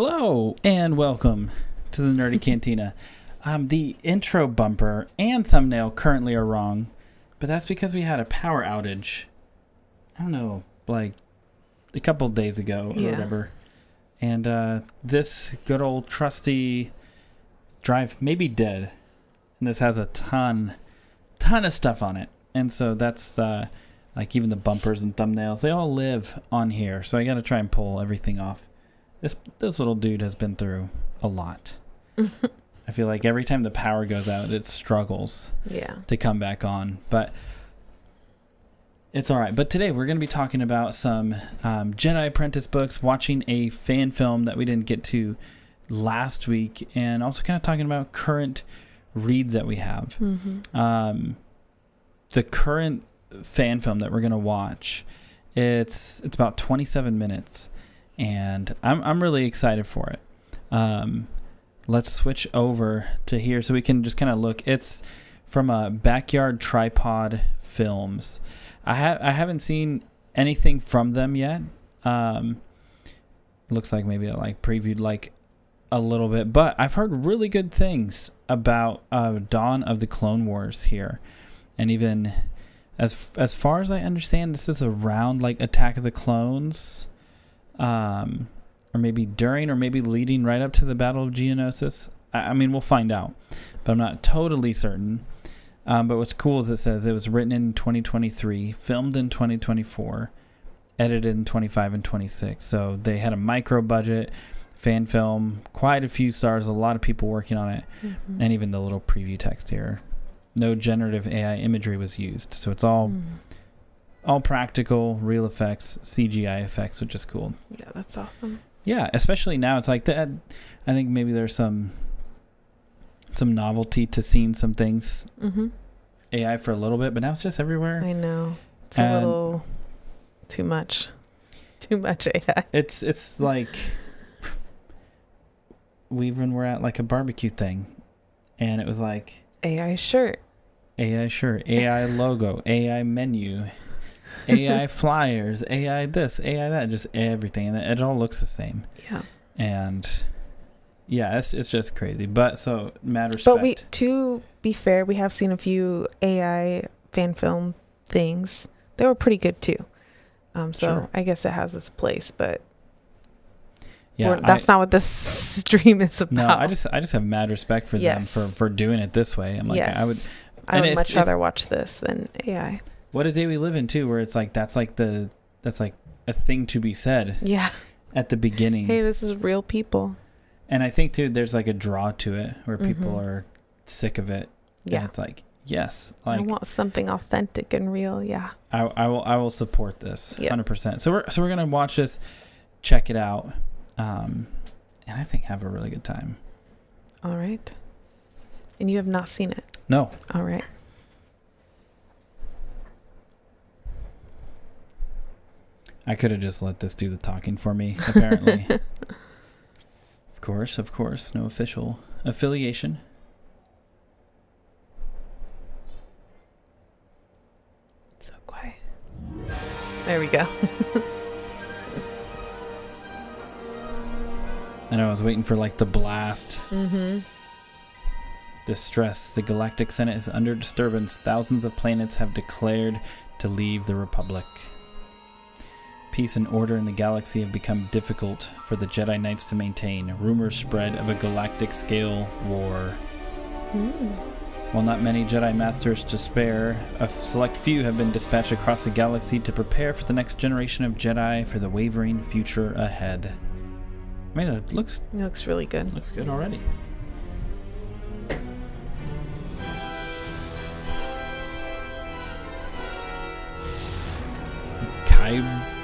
Hello and welcome to the Nerdy Cantina. The intro bumper and thumbnail currently are wrong, but that's because we had a power outage. I don't know, like a couple days ago or whatever. And this good old trusty drive may be dead. And this has a ton of stuff on it. And so that's like even the bumpers and thumbnails, they all live on here. So I got to try and pull everything off. This little dude has been through a lot. I feel like every time the power goes out, it struggles to come back on. But it's all right. But today we're going to be talking about some Jedi Apprentice books, watching a fan film that we didn't get to last week, and also kind of talking about current reads that we have. The current fan film that we're going to watch, it's about 27 minutes. And I'm really excited for it. Let's switch over to here so we can just kind of look. It's from Backyard Tripod Films. I haven't seen anything from them yet. Looks like maybe I previewed like a little bit, but I've heard really good things about Dawn of the Clone Wars here, and even as far as I understand, this is around like Attack of the Clones. Or maybe during, or maybe leading right up to the Battle of Geonosis. I mean, we'll find out, but I'm not totally certain. But what's cool is it says it was written in 2023, filmed in 2024, edited in 25 and 26. So they had a micro budget fan film, quite a few stars, a lot of people working on it, and even the little preview text here. No generative AI imagery was used, so it's all practical, real effects, CGI effects, which is cool. Yeah, that's awesome. Yeah, especially now. It's like that. I think maybe there's some novelty to seeing some things AI for a little bit, but now it's just everywhere. I know. It's a little too much. Too much AI. It's like we even were at like a barbecue thing, and it was like AI shirt, AI logo, AI menu. AI flyers, AI this, AI that, just everything, and it all looks the same. Yeah. And yeah, it's just crazy. But so mad respect. But to be fair, we have seen a few AI fan film things. They were pretty good too. So sure. I guess it has its place, but yeah, that's not what this stream is about. No, I just have mad respect for them for doing it this way. I'm like, I would much rather watch this than AI. What a day we live in too, where it's like that's like a thing to be said. Yeah. At the beginning. Hey, this is real people. And I think too, there's like a draw to it where people are sick of it. Yeah. And it's like, yes, like I want something authentic and real. Yeah. I will support this 100%. So we're gonna watch this, check it out, and I think have a really good time. All right. And you have not seen it? No. All right. I could have just let this do the talking for me, apparently. Of course. No official affiliation. So quiet. There we go. I know, I was waiting for like the blast. Distress. The Galactic Senate is under disturbance. Thousands of planets have declared to leave the Republic. Peace and order in the galaxy have become difficult for the Jedi Knights to maintain. Rumors spread of a galactic-scale war. While not many Jedi Masters to spare, a select few have been dispatched across the galaxy to prepare for the next generation of Jedi for the wavering future ahead. I mean, it looks really good. Looks good already.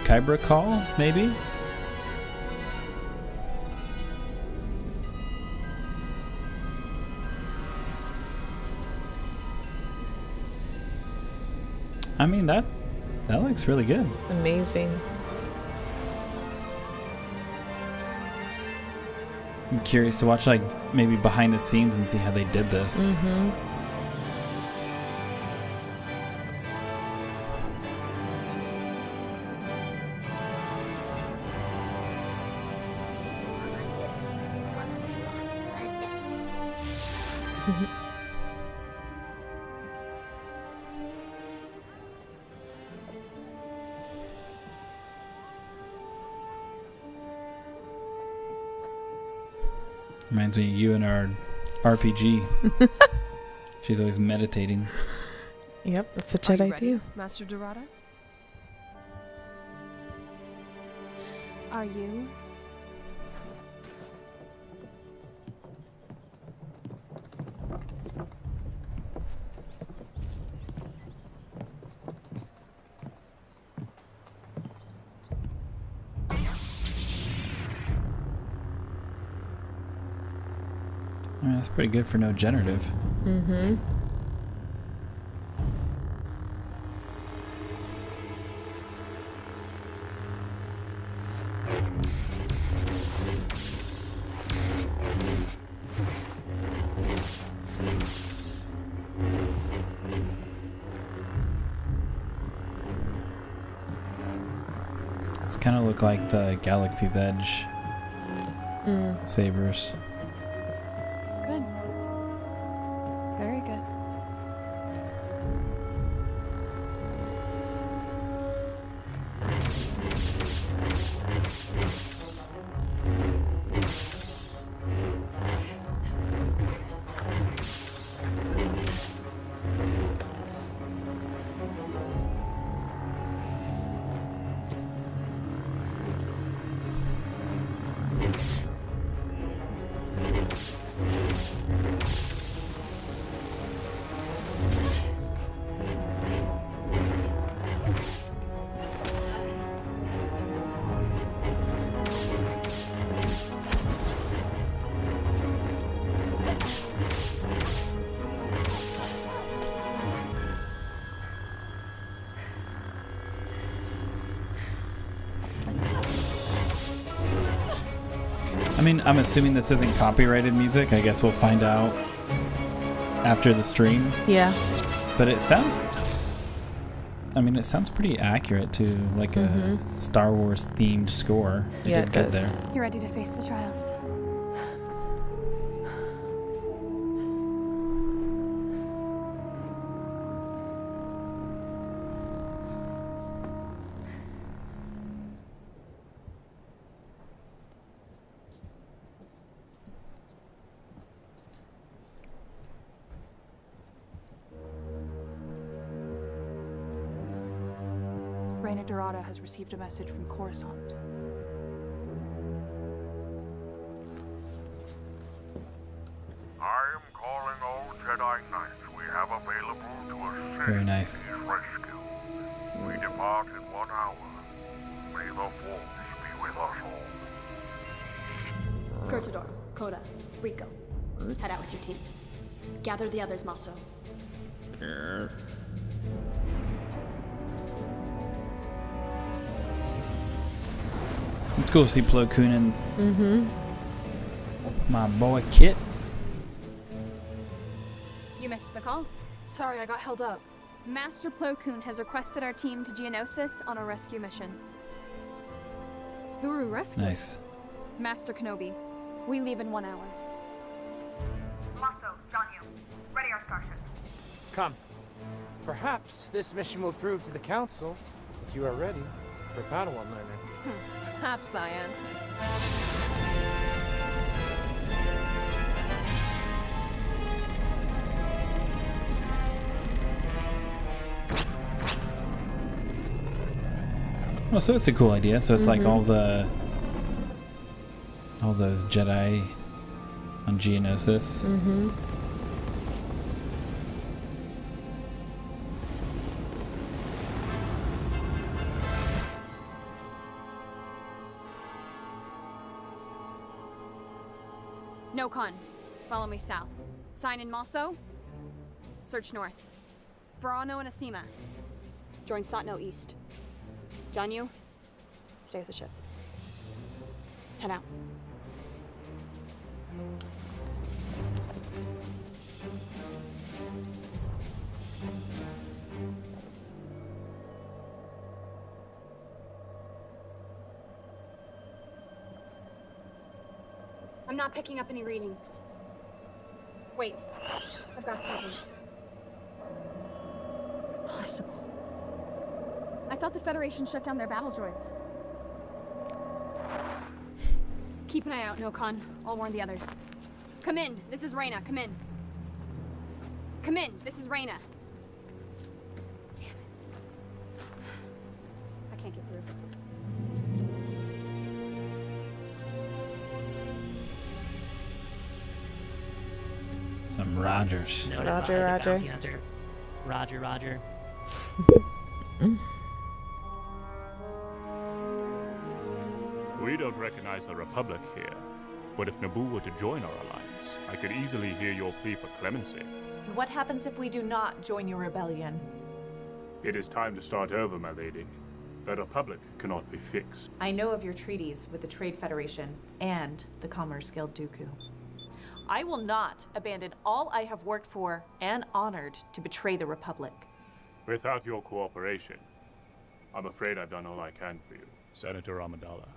Kyber Call, maybe? I mean, that looks really good. Amazing. I'm curious to watch like maybe behind the scenes and see how they did this. Reminds me of you and our RPG. She's always meditating. Yep, that's what Jedi do. Master Dorada? Are you? I mean, that's pretty good for no generative. Mm-hmm. It's kind of look like the Galaxy's Edge sabers. Good. Very good. I mean, I'm assuming this isn't copyrighted music. I guess we'll find out after the stream. Yeah. But it sounds... I mean, it sounds pretty accurate to like a Star Wars themed score. They Yeah, did it good does. there. You ready to face the trials? Reina Dorada has received a message from Coruscant. I am calling all Jedi Knights we have available to assist Very nice. his rescue. We depart in 1 hour. May the Force be with us all. Cortador, Coda, Rico. Head out with your team. Gather the others, Maso. Let's go see Plo Koon and my boy Kit. You missed the call. Sorry, I got held up. Master Plo Koon has requested our team to Geonosis on a rescue mission. Who are we rescuing? Nice. Master Kenobi, we leave in 1 hour. Maso, Janyu, ready our starship. Come. Perhaps this mission will prove to the Council that you are ready for Padawan learner. Hap Cyan. Well, so it's a cool idea. So it's like all those Jedi on Geonosis. No con. Follow me south. Sign in Malso. Search north. Verano and Asima. Join Satno east. Janyu, stay with the ship. Head out. I'm not picking up any readings. Wait. I've got something. Possible. I thought the Federation shut down their battle droids. Keep an eye out, Nokon. I'll warn the others. Come in. This is Reyna. Come in. Come in. This is Reyna. Damn it. I can't get through. Some Rogers. Roger, Roger. Bounty hunter. Roger, Roger. We don't recognize the Republic here, but if Naboo were to join our alliance, I could easily hear your plea for clemency. What happens if we do not join your rebellion? It is time to start over, my lady. The Republic cannot be fixed. I know of your treaties with the Trade Federation and the Commerce Guild Dooku. I will not abandon all I have worked for and honored to betray the Republic. Without your cooperation, I'm afraid I've done all I can for you, Senator Amidala.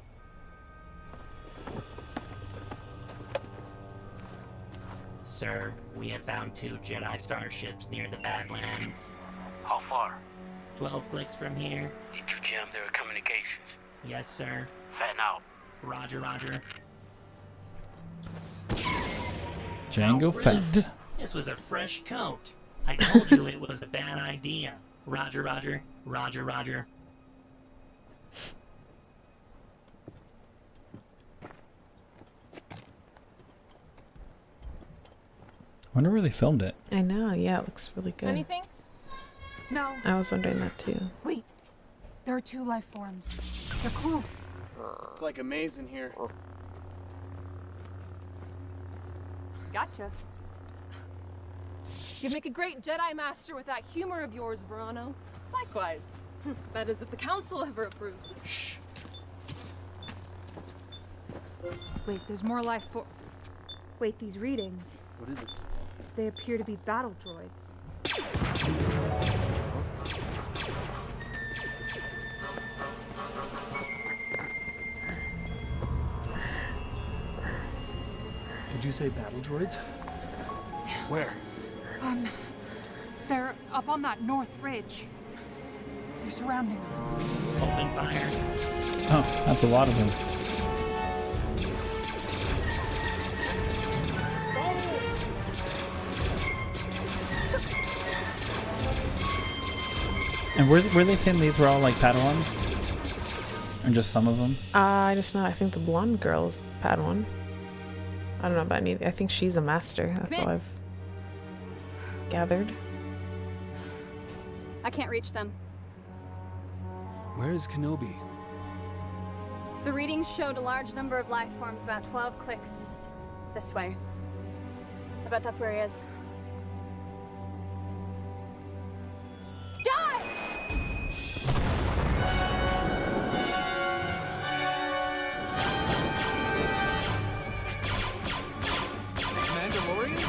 Sir, we have found 2 Jedi starships near the Badlands. How far? 12 clicks from here. Did you jam their communications? Yes, sir. Fatten out. Roger, Roger. Django Fett. This was a fresh coat. I told you it was a bad idea. Roger, Roger. Roger, Roger. Wonder where they filmed it. I know, yeah, it looks really good. Anything? No. I was wondering that too. Wait. There are 2 life forms. They're close. It's like a maze in here. Gotcha. You'd make a great Jedi Master with that humor of yours, Verano. Likewise. That is if the Council ever approves. Shh. Wait, there's more life for... Wait, these readings. What is it? They appear to be battle droids. Did you say battle droids? Where? They're up on that north ridge. They're surrounding us. Open fire. Oh, that's a lot of them. And were they saying these were all like Padawans? Or just some of them? I just know, I think the blonde girl is Padawan. I don't know about any. I think she's a master. That's all I've gathered. I can't reach them. Where is Kenobi? The readings showed a large number of life forms, about 12 clicks this way. I bet that's where he is. Die! Mandalorian?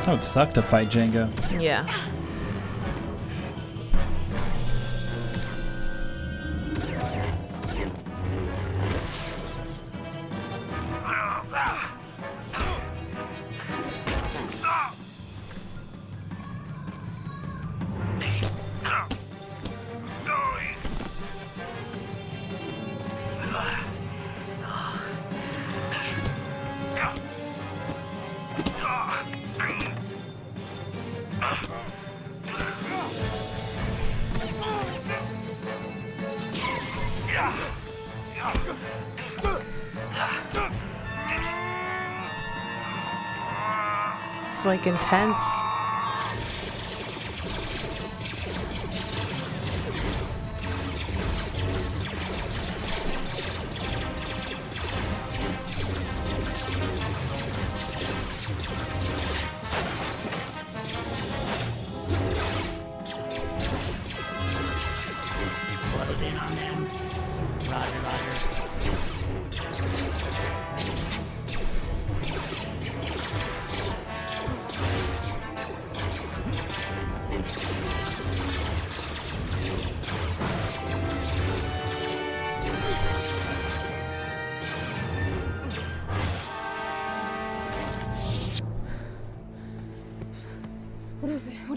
That would suck to fight Django. Yeah. It's like intense.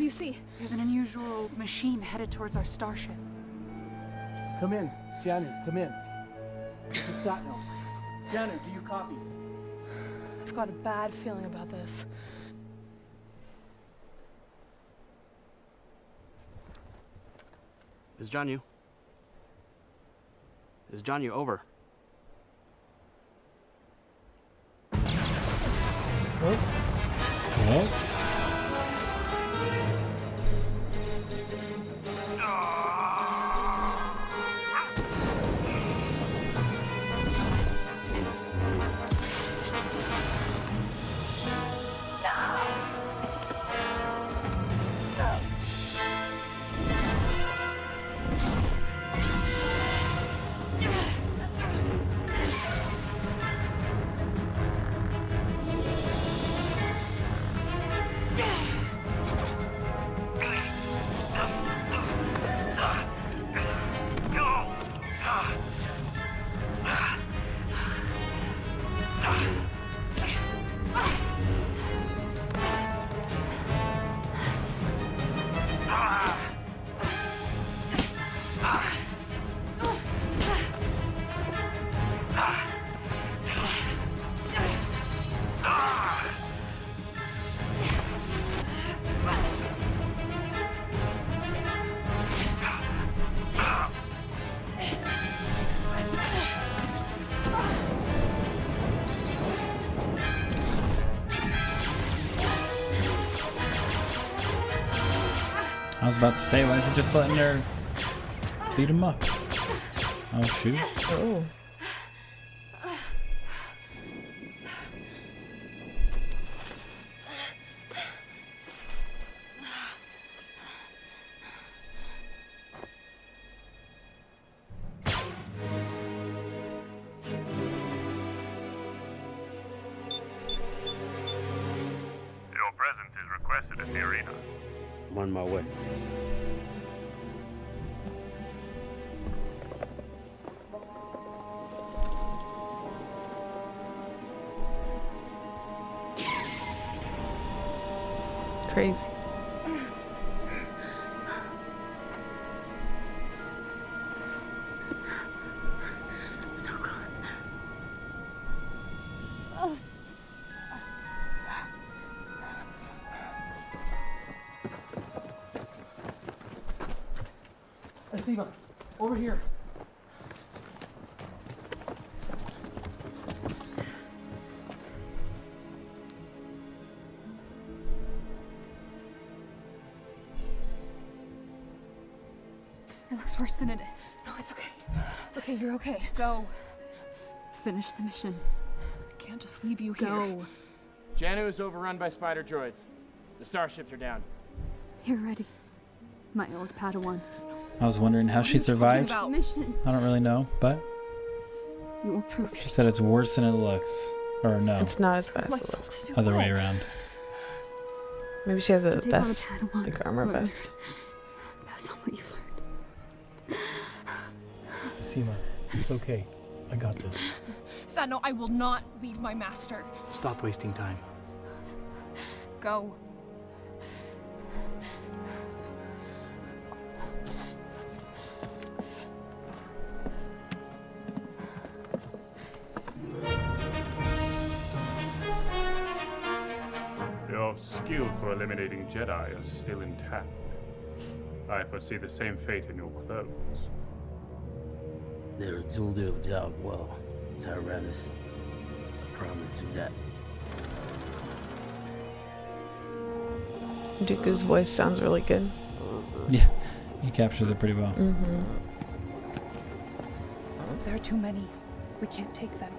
do you see? There's an unusual machine headed towards our starship. Come in. Janu, come in. This is Satnel. Janu, do you copy? I've got a bad feeling about this. Is Janu? Is Janu over? Well. I was about to say, why is he just letting her beat him up? Oh, shoot. Oh. Your presence is requested in the arena. I'm on my way. Crazy. Seema, over here. It looks worse than it is. No, it's okay. It's okay, you're okay. Go. Finish the mission. I can't just leave you here. Go. Janu is overrun by spider droids. The starships are down. You're ready, my old Padawan. I was wondering how she survived. I Mission. don't really know, but You will prove she said it's worse than it looks. Or no, It's not as bad as it looks. other way around. Maybe she has a To take on a vest, Padawan, like armor or vest. pass on what you've learned. Seema, it's okay. I got this. Sano, I will not leave my master. Stop wasting time. Go. Your skill for eliminating Jedi is still intact. I foresee the same fate in your clothes. They're a dual do of job well, Tyrannus. Promise you that. Dooku's voice sounds really good. Yeah, he captures it pretty well. Mm-hmm. There are too many. We can't take them.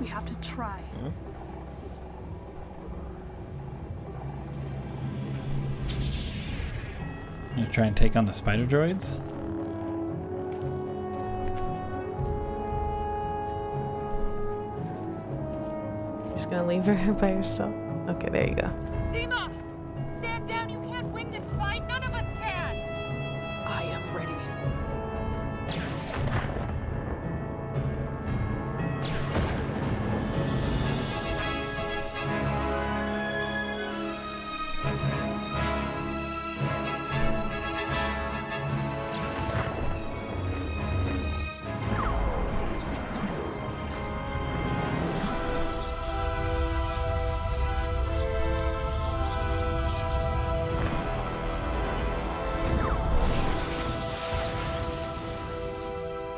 We have to try. You try and take on the spider droids? You're just gonna leave her by herself? Okay, there you go. Seema! Stand down! You can't win this fight! None of us can! I am ready.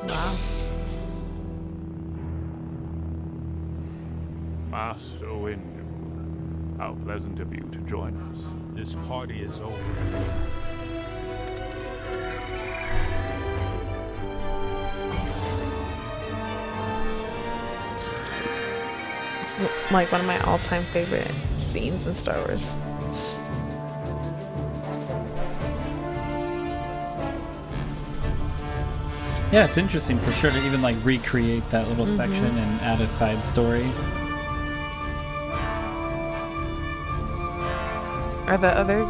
Wow. Master Windu, how pleasant of you to join us. This party is over. It's like one of my all-time favorite scenes in Star Wars. Yeah, it's interesting for sure to even like recreate that little section and add a side story. Are the other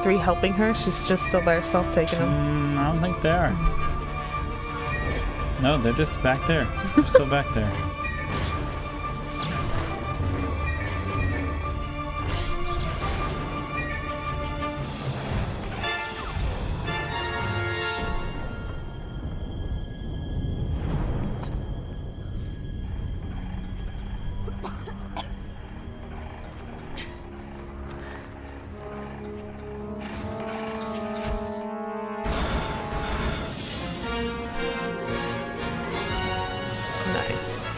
3 helping her? She's just still by herself taking them? I don't think they are. No, they're just back there. They're still back there. Nice.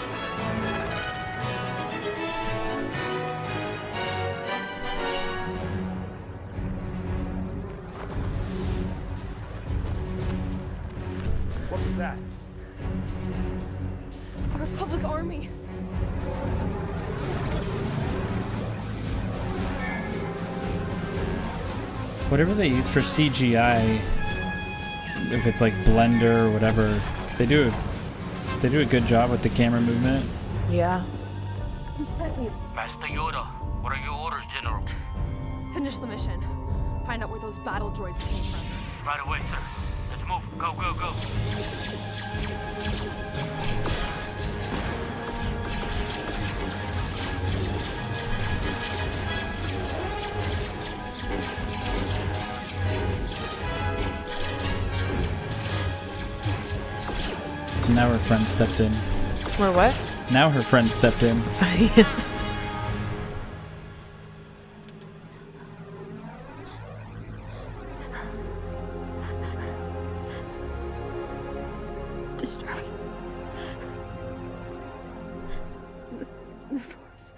What was that? A Republic army. Whatever they use for CGI, if it's like Blender or whatever, they do a good job with the camera movement. Yeah. Who sent me? Master Yoda, what are your orders, General? Finish the mission. Find out where those battle droids came from. Right away, sir. Let's move. Go, go, go. So now her friend stepped in. Or what? Now her friend stepped in. Disturbance. The Force.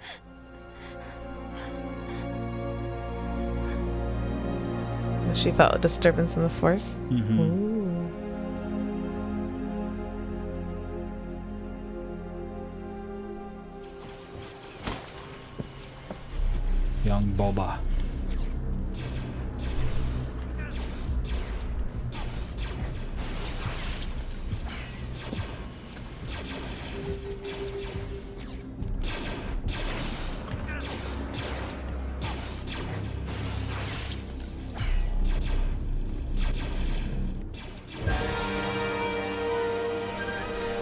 She felt a disturbance in the Force. Ooh. Young Boba.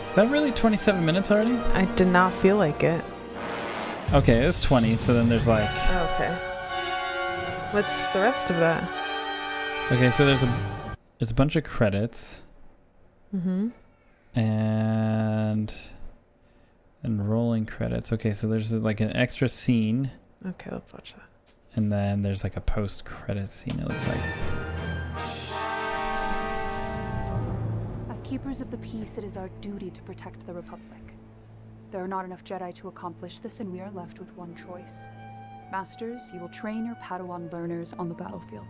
Is that really 27 minutes already? I did not feel like it. Okay, it's 20, so then there's like... Okay. What's the rest of that? Okay, so there's a bunch of credits. And rolling credits. Okay, so there's like an extra scene. Okay, let's watch that. And then there's like a post-credit scene, it looks like. As keepers of the peace, it is our duty to protect the Republic. There are not enough Jedi to accomplish this, and we are left with one choice. Masters, you will train your Padawan learners on the battlefield.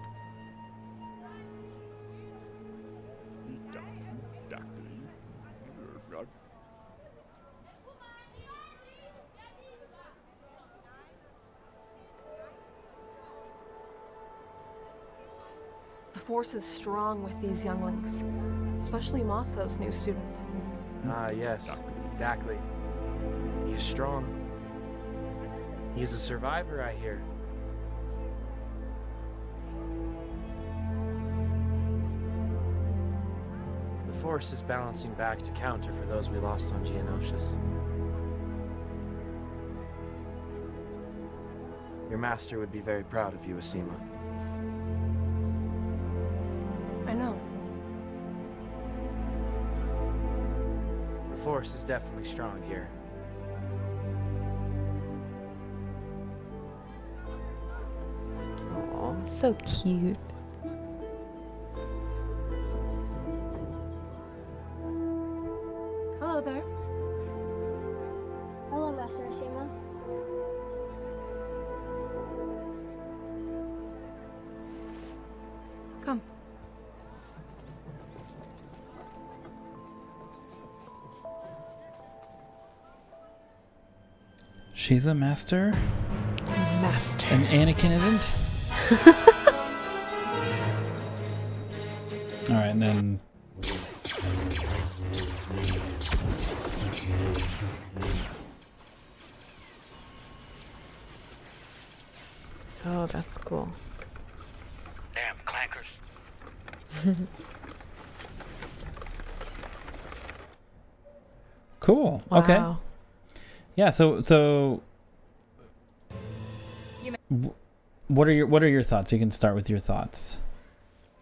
The Force is strong with these younglings, especially Masa's new student. Ah, yes. Exactly. He is strong. He is a survivor, I hear. The Force is balancing back to counter for those we lost on Geonosis. Your master would be very proud of you, Asima. I know. The Force is definitely strong here. Oh, so cute. there. Hello, Master Asima. Come. She's a master? Master. And Anakin isn't? Alright, and then... Oh, that's cool. Damn clankers. Cool. Wow. Okay. Yeah, so what are your thoughts? You can start with your thoughts.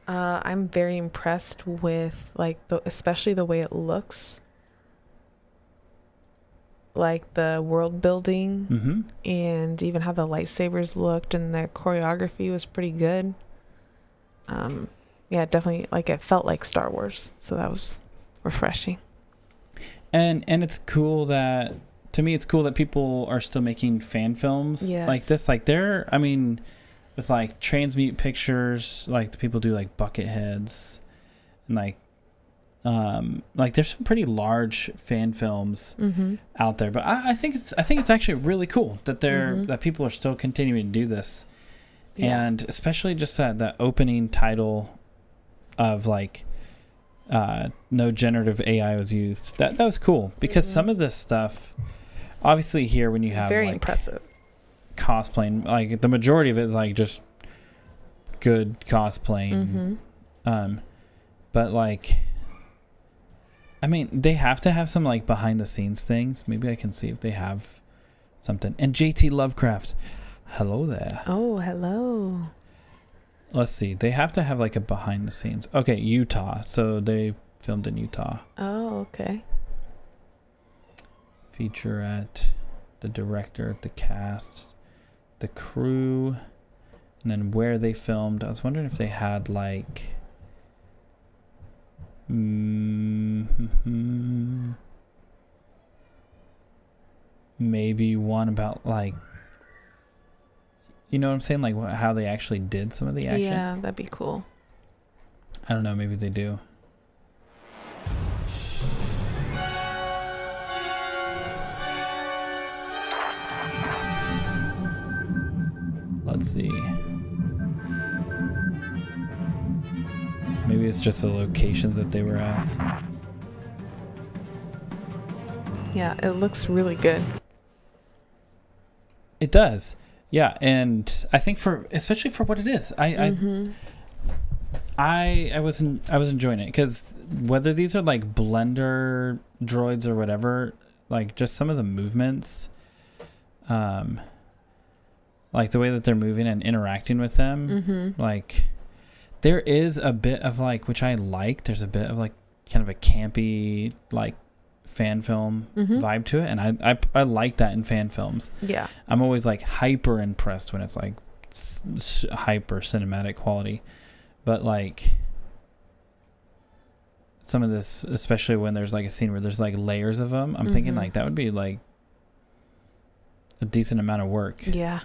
I'm very impressed with especially the way it looks. Like the world building and even how the lightsabers looked, and their choreography was pretty good. Yeah, definitely, it felt like Star Wars, so that was refreshing. And it's cool that, to me, it's cool that people are still making fan films like this. With Transmute Pictures, the people do Bucket Heads, and there's some pretty large fan films out there. But I think it's actually really cool that that people are still continuing to do this, and especially just that opening title of no generative AI was used. That was cool, because some of this stuff, obviously here when you have very impressive cosplaying, the majority of it is just good cosplaying. But they have to have some behind the scenes things. Maybe I can see if they have something. And JT Lovecraft, hello there. Oh, hello. Let's see. They have to have a behind the scenes. Okay, Utah. So they filmed in Utah. Oh, okay. Featurette, the director, the cast, the crew, and then where they filmed. I was wondering if they had maybe one about you know what I'm saying, how they actually did some of the action. Yeah, that'd be cool. I don't know, maybe they do. Let's see. Maybe it's just the locations that they were at. Yeah, it looks really good. It does. Yeah, and I think especially for what it is, I was enjoying it, because whether these are blender droids or whatever, just some of the movements, the way that they're moving and interacting with them, there is a bit of which I like. There's a bit of kind of a campy fan film vibe to it, and I like that in fan films. Yeah, I'm always hyper impressed when it's hyper cinematic quality, but some of this, especially when there's a scene where there's layers of them, I'm thinking that would be a decent amount of work. Yeah,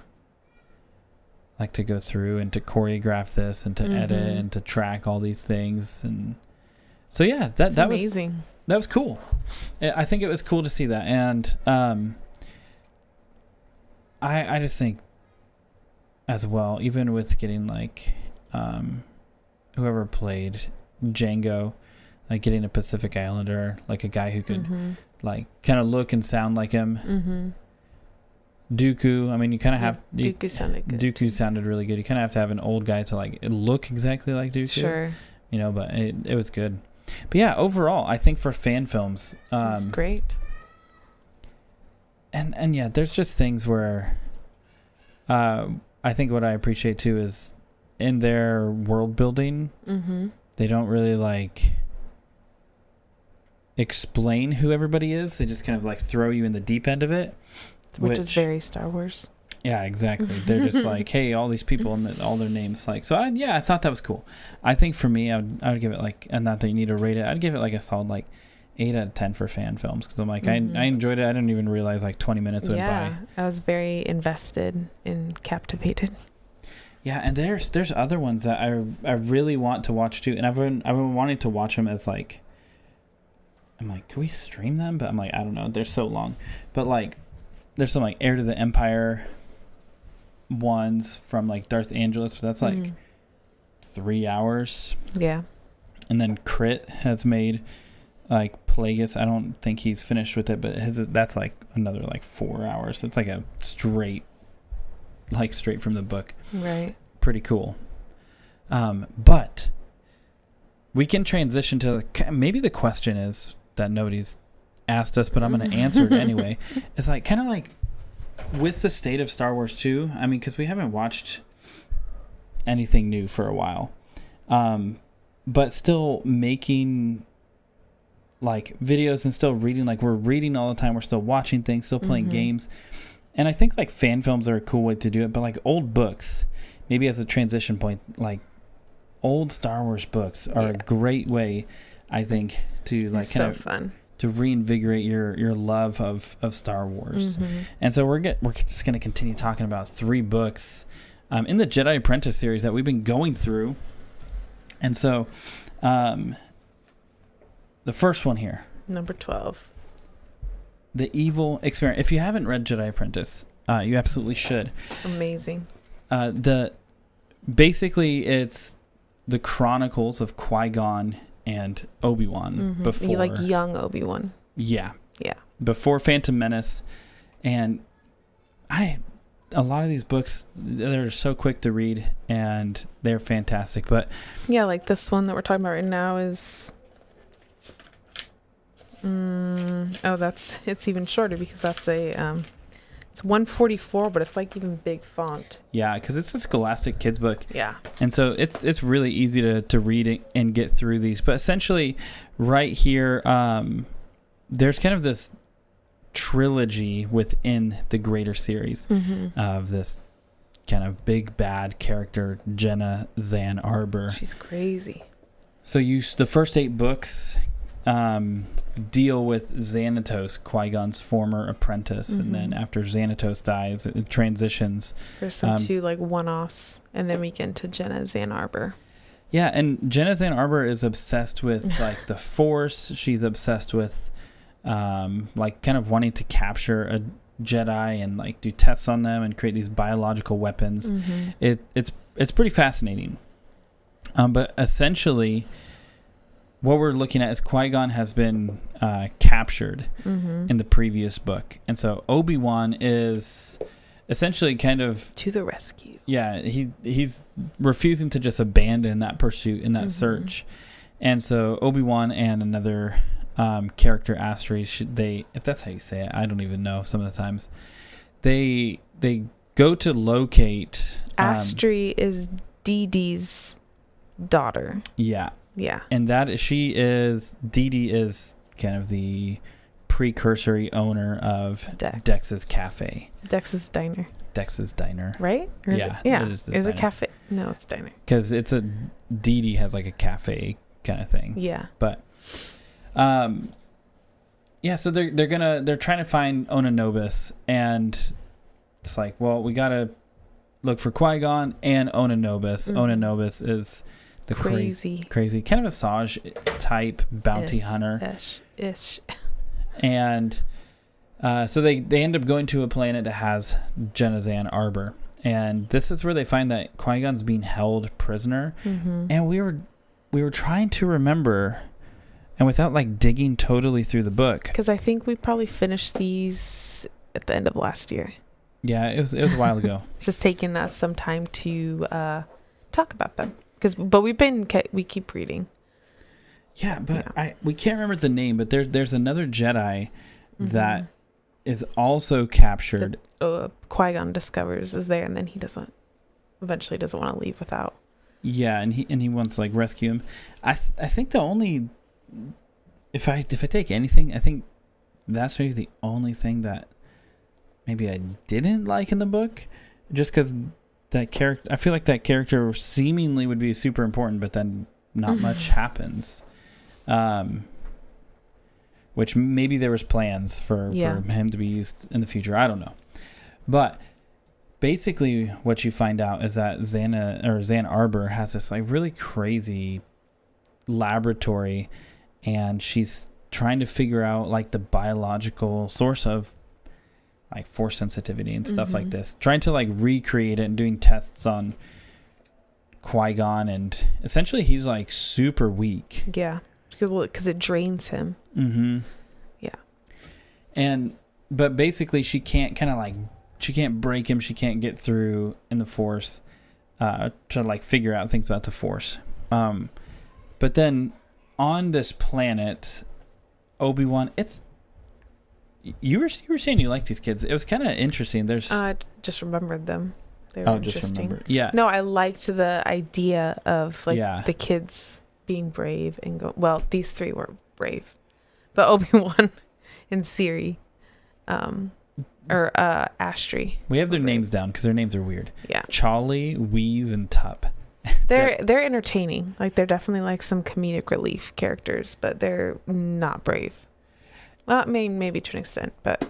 to go through and to choreograph this and to edit and to track all these things. And so yeah, that was amazing. That was cool. I think it was cool to see that. And I just think as well, even with getting whoever played Django, getting a Pacific Islander, a guy who could kind of look and sound like him. Dooku, you kind of have... Dooku sounded good. Dooku sounded really good. You kind of have to have an old guy to look exactly like Dooku. Sure. But it was good. But yeah, overall, I think for fan films... it's great. And yeah, there's just things where... I think what I appreciate too is in their world building, they don't really explain who everybody is. They just kind of throw you in the deep end of it. Which is very Star Wars. Yeah, exactly. They're just hey, all these people and all their names. So I thought that was cool. I think for me, I would give it and not that you need to rate it, I'd give it a solid 8 out of 10 for fan films, because I'm like, I enjoyed it. I didn't even realize like 20 minutes went by. I was very invested and captivated. Yeah, and there's other ones that I really want to watch too, and I've been wanting to watch them as like, I'm like, can we stream them? But I'm like, I don't know, they're so long. But like, there's some like Heir to the Empire ones from like Darth Angelus, but that's like 3 hours. Yeah. And then Crit has made like Plagueis. I don't think he's finished with it, but that's like another like 4 hours. It's like a straight from the book. Right. Pretty cool. But we can transition to maybe the question is that nobody's asked us, but I'm going to answer it anyway. It's like kind of like with the state of Star Wars 2. I mean, because we haven't watched anything new for a while, but still making like videos and still reading. Like we're reading all the time. We're still watching things, still playing games. And I think like fan films are a cool way to do it. But like old books, maybe as a transition point, like old Star Wars books are a great way, I think, to like kind of fun to reinvigorate your love of Star Wars. And so we're just going to continue talking about 3 books in the Jedi Apprentice series that we've been going through. And so the first one here, number 12, The Evil Experiment. If you haven't read Jedi Apprentice, you absolutely should. Amazing. Basically it's the chronicles of Qui-Gon and Obi-Wan before, like young Obi-Wan. Yeah. Before Phantom Menace. And a lot of these books, they're so quick to read and they're fantastic. But yeah, like this one that we're talking about right now is it's even shorter because that's it's 144, but it's like even big font. Yeah, because it's a Scholastic kids book. Yeah. And so it's really easy to read it and get through these. But essentially, right here, there's kind of this trilogy within the greater series of this kind of big bad character, Jenna Zan Arbor. She's crazy. So the first 8 books deal with Xanatos, Qui-Gon's former apprentice, and then after Xanatos dies, it transitions. There's some 2 like one-offs, and then we get into Jenna Zan Arbor. Yeah, and Jenna Zan Arbor is obsessed with like the Force. She's obsessed with like kind of wanting to capture a Jedi and like do tests on them and create these biological weapons. It's pretty fascinating. But essentially, what we're looking at is Qui-Gon has been captured in the previous book. And so Obi-Wan is essentially kind of to the rescue. Yeah, he's refusing to just abandon that pursuit and that search. And so Obi-Wan and another character, Astri, they, if that's how you say it, I don't even know some of the times, they go to locate Astri is Dee Dee's daughter. Yeah. And Dee Dee is kind of the precursory owner of Dex's Cafe. Dex's Diner. Right? Or is it it cafe? No, it's diner. Because Dee Dee has like a cafe kind of thing. Yeah. But so they're trying to find Onanobis, and it's like, well, we gotta look for Qui-Gon and Onanobis. Onanobis is the crazy kind of Asajj type bounty hunter. Ish. And so they end up going to a planet that has Jenna Zan Arbor, and this is where they find that Qui-Gon's being held prisoner. And we were trying to remember, and without like digging totally through the book, because I think we probably finished these at the end of last year. Yeah, it was a while ago. It's just taking us some time to talk about them. But we keep reading. Yeah, but we can't remember the name, but there's another Jedi that is also captured. Qui-Gon discovers is there, and then he eventually doesn't want to leave without. Yeah, and he wants to like rescue him. I think the only, if I take anything, I think that's maybe the only thing that maybe I didn't like in the book, just because that character, I feel like that character seemingly would be super important, but then not much happens. which maybe there was plans for him to be used in the future. I don't know. But basically what you find out is that Zan Arbor has this like really crazy laboratory, and she's trying to figure out like the biological source of like force sensitivity and stuff like this, trying to like recreate it and doing tests on Qui-Gon, and essentially he's like super weak. Yeah, because it drains him. Yeah. But basically she can't she can't break him, she can't get through in the force to like figure out things about the force. But then on this planet, Obi-Wan, you were saying you like these kids. It was kind of interesting. I just remembered them. They were interesting. Just remember. Yeah. No, I liked the idea of like the kids being brave and go. Well, these three were brave, but Obi-Wan and Siri, or Astri. We have their names down because their names are weird. Yeah. Charlie, Wheeze, and Tup. They're entertaining. Like they're definitely like some comedic relief characters, but they're not brave. Well, I mean, maybe to an extent, but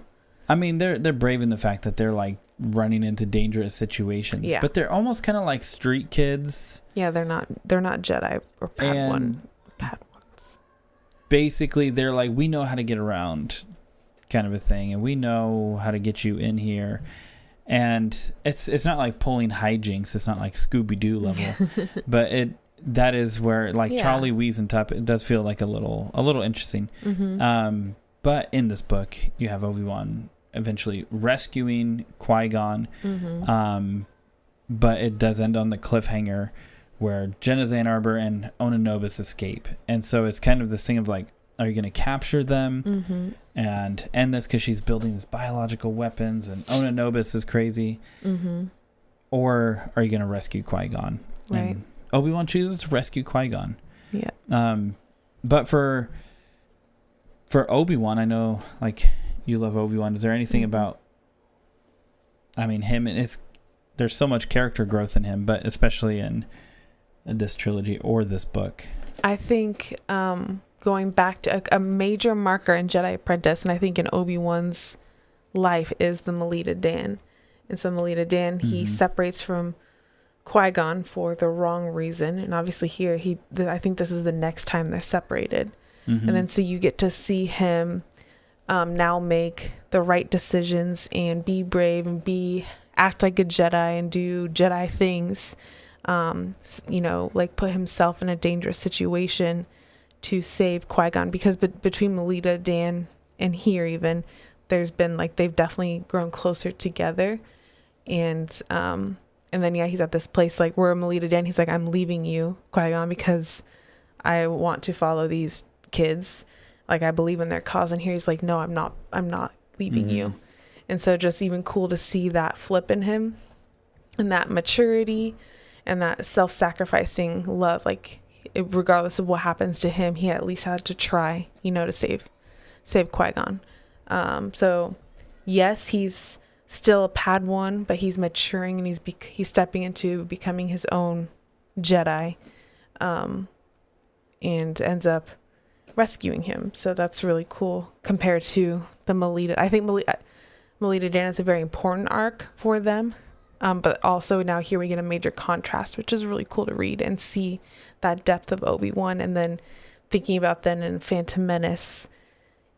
I mean, they're brave in the fact that they're like running into dangerous situations. Yeah. But they're almost kind of like street kids. Yeah, they're not Jedi or Padawans. Basically, they're like, we know how to get around, kind of a thing, and we know how to get you in here. And it's not like pulling hijinks. It's not like Scooby-Doo level, but that is where like Charlie, Wheeze, and Tup, it does feel like a little interesting. But in this book, you have Obi-Wan eventually rescuing Qui-Gon. But it does end on the cliffhanger where Jenna Zan Arbor and Ona Nobis escape. And so it's kind of this thing of like, are you going to capture them and end this because she's building these biological weapons and Ona Nobis is crazy? Or are you going to rescue Qui-Gon? Right. And Obi-Wan chooses to rescue Qui-Gon. Yeah. But for Obi-Wan, I know like you love Obi-Wan. Is there anything about, I mean, him and there's so much character growth in him, but especially in this trilogy or this book? I think going back to a major marker in Jedi Apprentice, and I think in Obi-Wan's life, is the Melita Dan. And so Melita Dan, he separates from Qui-Gon for the wrong reason. And obviously here, I think this is the next time they're separated. And then so you get to see him now make the right decisions and be brave and act like a Jedi and do Jedi things. Like put himself in a dangerous situation to save Qui-Gon, because between Melita, Dan, and here even, there's been like they've definitely grown closer together. And then he's at this place like where Melita Dan, he's like, I'm leaving you, Qui-Gon, because I want to follow these kids. Like I believe in their cause. And here he's like, no, I'm not leaving you. And so just even cool to see that flip in him and that maturity and that self-sacrificing love. Like regardless of what happens to him, he at least had to try, to save Qui-Gon. So yes, he's still a Padawan, but he's maturing and he's stepping into becoming his own Jedi, and ends up rescuing him. So that's really cool compared to the Melita. I think Melita Dan is a very important arc for them. But also now here we get a major contrast, which is really cool to read and see that depth of Obi-Wan, and then thinking about then in Phantom Menace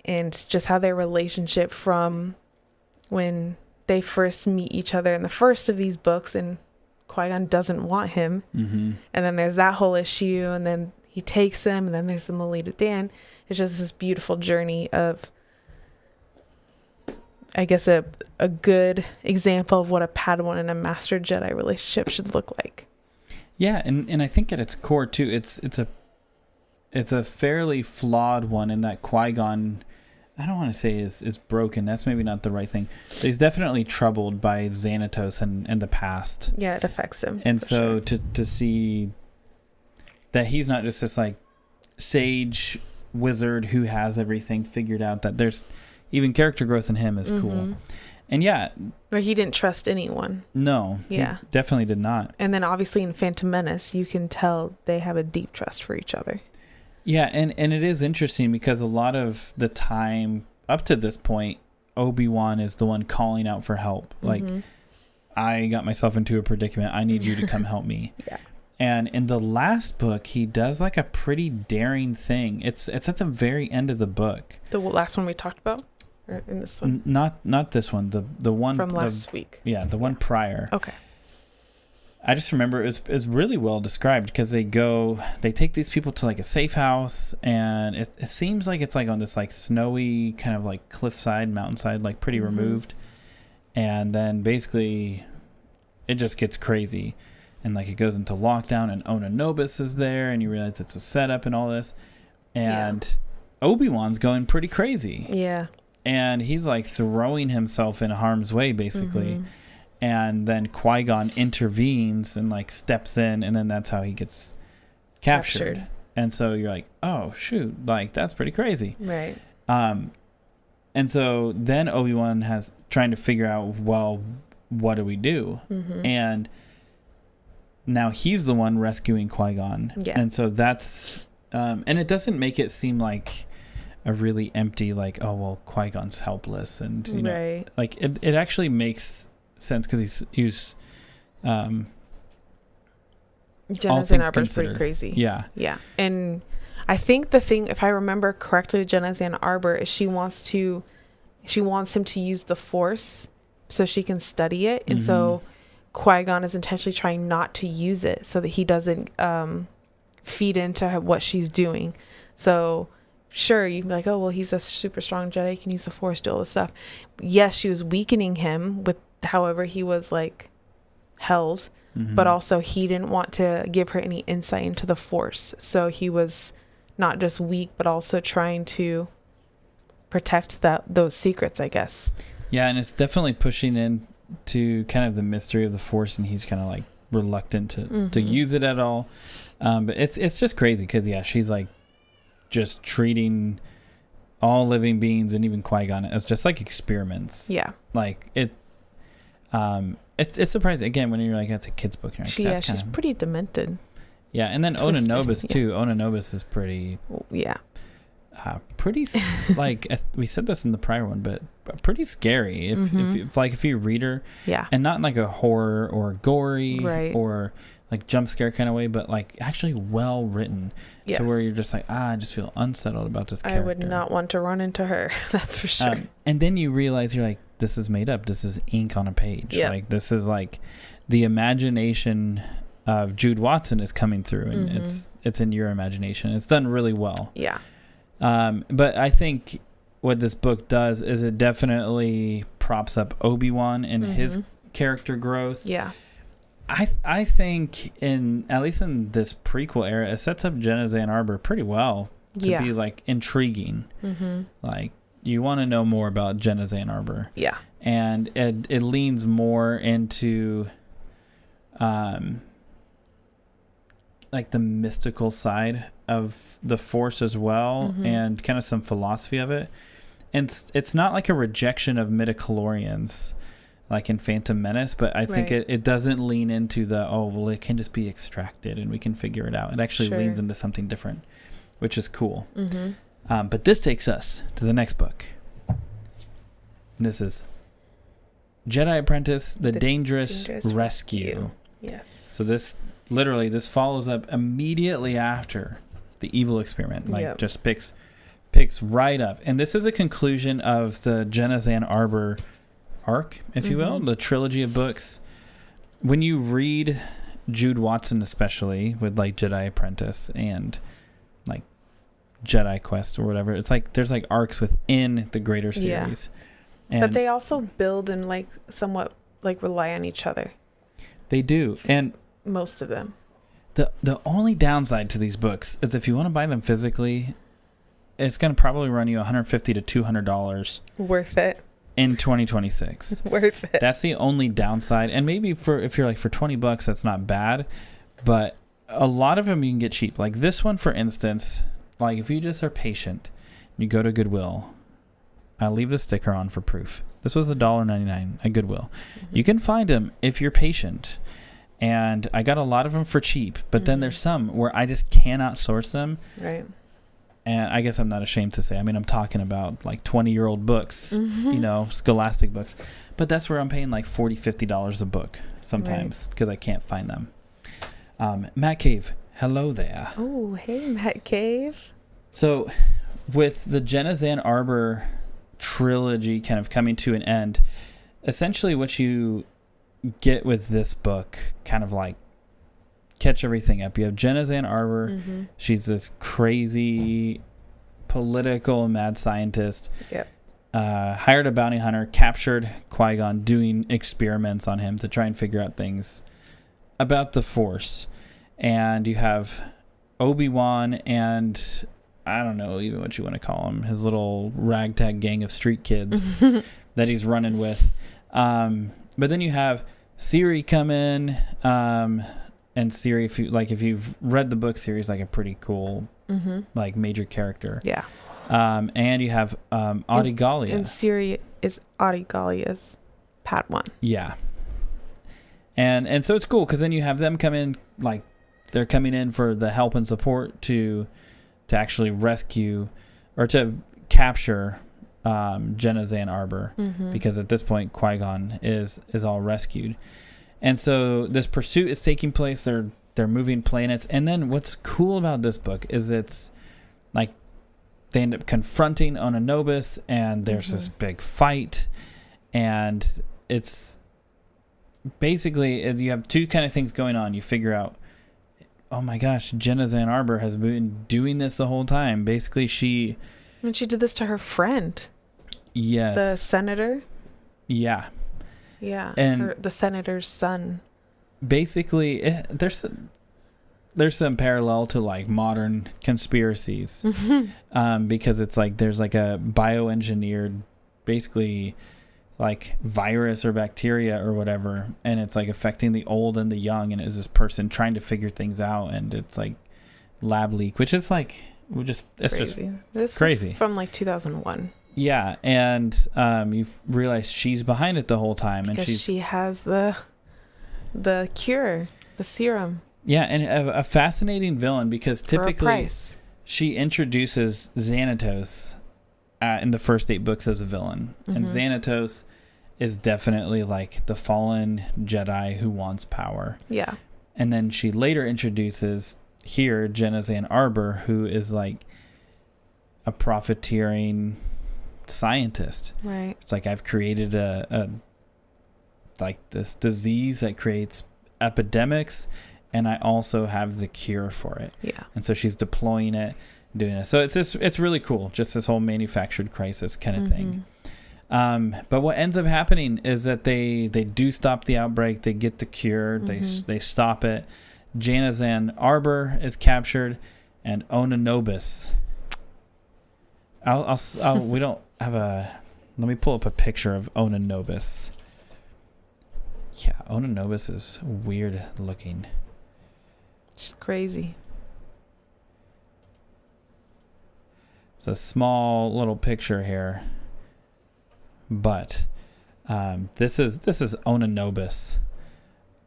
and just how their relationship from when they first meet each other in the first of these books and Qui-Gon doesn't want him. And then there's that whole issue, and then he takes them, and then there's the Melita Dan. It's just this beautiful journey of, I guess, a good example of what a Padawan and a Master Jedi relationship should look like. Yeah, and I think at its core too, it's a fairly flawed one in that Qui-Gon, I don't want to say is broken. That's maybe not the right thing. But he's definitely troubled by Xanatos and the past. Yeah, it affects him. And so to see that he's not just this like sage wizard who has everything figured out, that there's even character growth in him is cool. And yeah, but he didn't trust anyone. No, yeah, he definitely did not. And then obviously in Phantom Menace, you can tell they have a deep trust for each other. Yeah, and it is interesting because a lot of the time up to this point, Obi-Wan is the one calling out for help. Like, I got myself into a predicament. I need you to come help me. Yeah. And in the last book, he does like a pretty daring thing. It's at the very end of the book. The last one we talked about? Or in this one? Not this one. The one from last week. Yeah, the one prior. Okay. I just remember it was really well described because they take these people to like a safe house, and it seems like it's like on this like snowy kind of like cliffside, mountainside, like pretty removed. And then basically it just gets crazy. And like it goes into lockdown, and Ona Nobis is there, and you realize it's a setup and all this. And Obi-Wan's going pretty crazy. Yeah. And he's like throwing himself in harm's way, basically. And then Qui-Gon intervenes and like steps in, and then that's how he gets captured. And so you're like, oh shoot, like that's pretty crazy. Right. And so then Obi-Wan has trying to figure out, well, what do we do? And now he's the one rescuing Qui-Gon. Yeah. And so that's and it doesn't make it seem like a really empty, like, oh well, Qui-Gon's helpless, and you know, like it actually makes sense because he's Jenna's Ann Arbor's pretty crazy. Yeah. And I think the thing, if I remember correctly, Jenna's Ann Arbor is she wants him to use the Force so she can study it, and so Qui-Gon is intentionally trying not to use it so that he doesn't feed into what she's doing. So sure, you can be like, oh well, he's a super strong Jedi, he can use the Force, do all this stuff. Yes, she was weakening him with however he was like held, but also he didn't want to give her any insight into the Force, so he was not just weak but also trying to protect those secrets, I guess. Yeah, and it's definitely pushing into kind of the mystery of the Force, and he's kind of like reluctant to use it at all. But it's just crazy because she's like just treating all living beings and even Qui-Gon as just like experiments. Yeah, like it. It's surprising again when you're like, that's a kid's book. Like, she's pretty demented. Yeah, and then Ona Nobis too. Ona Nobis is pretty. Yeah. Pretty like we said this in the prior one, but pretty scary if you read her. Yeah. And not in like a horror or gory or like jump scare kind of way, but like actually well written. Yes. To where you're just like, I just feel unsettled about this character. I would not want to run into her. That's for sure. And then you realize you're like, this is made up. This is ink on a page. Yep. Like this is like the imagination of Jude Watson is coming through, and it's in your imagination. It's done really well. Yeah. But I think what this book does is it definitely props up Obi-Wan and his character growth. Yeah. I think at least in this prequel era, it sets up Jenna's Ann Arbor pretty well to be like intriguing. Like you want to know more about Jenna's Ann Arbor. Yeah. And it leans more into like the mystical side of the Force as well, and kind of some philosophy of it. And it's not like a rejection of midichlorians like in Phantom Menace, but I think it doesn't lean into it can just be extracted and we can figure it out. It actually leans into something different, which is cool. But this takes us to the next book. And this is Jedi Apprentice, The Dangerous Rescue. Yes. So this follows up immediately after the evil experiment. Like just picks right up. And this is a conclusion of the Jenna's Ann Arbor arc, if you will, the trilogy of books. When you read Jude Watson, especially with like Jedi Apprentice and like Jedi Quest or whatever, it's like there's like arcs within the greater series. And but they also build and like somewhat like rely on each other. They do. And most of them. The only downside to these books is if you want to buy them physically, it's going to probably run you $150 to $200. Worth it. In 2026. Worth it. That's the only downside. And maybe if you're like for $20, that's not bad. But a lot of them you can get cheap. Like this one, for instance, like if you just are patient, you go to Goodwill. I'll leave the sticker on for proof. This was $1.99 at Goodwill. You can find them if you're patient. And I got a lot of them for cheap. But then there's some where I just cannot source them. Right. And I guess I'm not ashamed to say, I mean, I'm talking about like 20-year-old books, you know, scholastic books. But that's where I'm paying like $40, $50 a book sometimes because I can't find them. Matt Cave, hello there. Oh, hey, Matt Cave. So with the Genevieve Arbor trilogy kind of coming to an end, essentially what you get with this book, kind of like catch everything up. You have Genevieve Arbor. She's this crazy political mad scientist. Yep. Hired a bounty hunter, captured Qui-Gon, doing experiments on him to try and figure out things about the Force. And you have Obi-Wan and I don't know even what you want to call him, his little ragtag gang of street kids that he's running with. But then you have Siri come in, and Siri, if you've read the book, Siri's like a pretty cool, like major character. Yeah. And you have Adi Gallia. And Siri is Adi Gallia's Padawan. Yeah. And so it's cool because then you have them come in, like they're coming in for the help and support to actually rescue or to capture Genevieve Arbor, because at this point Qui-Gon is all rescued. And so this pursuit is taking place. They're moving planets. And then what's cool about this book is it's like they end up confronting Onanobis, and there's this big fight, and it's basically you have two kind of things going on. You figure out, oh my gosh, Genevieve Arbor has been doing this the whole time. Basically, And she did this to her friend. Yes. The senator. Yeah. Yeah. And the senator's son. Basically, there's some parallel to like modern conspiracies, because it's like there's like a bioengineered, basically like virus or bacteria or whatever, and it's like affecting the old and the young, and it's this person trying to figure things out, and it's like lab leak, which is like it's crazy. This crazy. was from like 2001. Yeah, and you've realized she's behind it the whole time, because and she has the cure, the serum. Yeah, and a fascinating villain, because typically she introduces Xanatos in the first 8 books as a villain. And Xanatos is definitely like the fallen Jedi who wants power. Yeah. And then she later introduces here Genevieve Arbor, who is like a profiteering scientist. Right. It's like, I've created a like this disease that creates epidemics, and I also have the cure for it. Yeah. And so she's deploying it, doing it. So it's really cool, just this whole manufactured crisis kind of thing. But what ends up happening is that they do stop the outbreak. They get the cure. They stop it. Genevieve Arbor is captured, and Onanobis. We don't have a. Let me pull up a picture of Onanobis. Yeah, Onanobis is weird looking. It's crazy. It's a small little picture here, but this is Onanobis,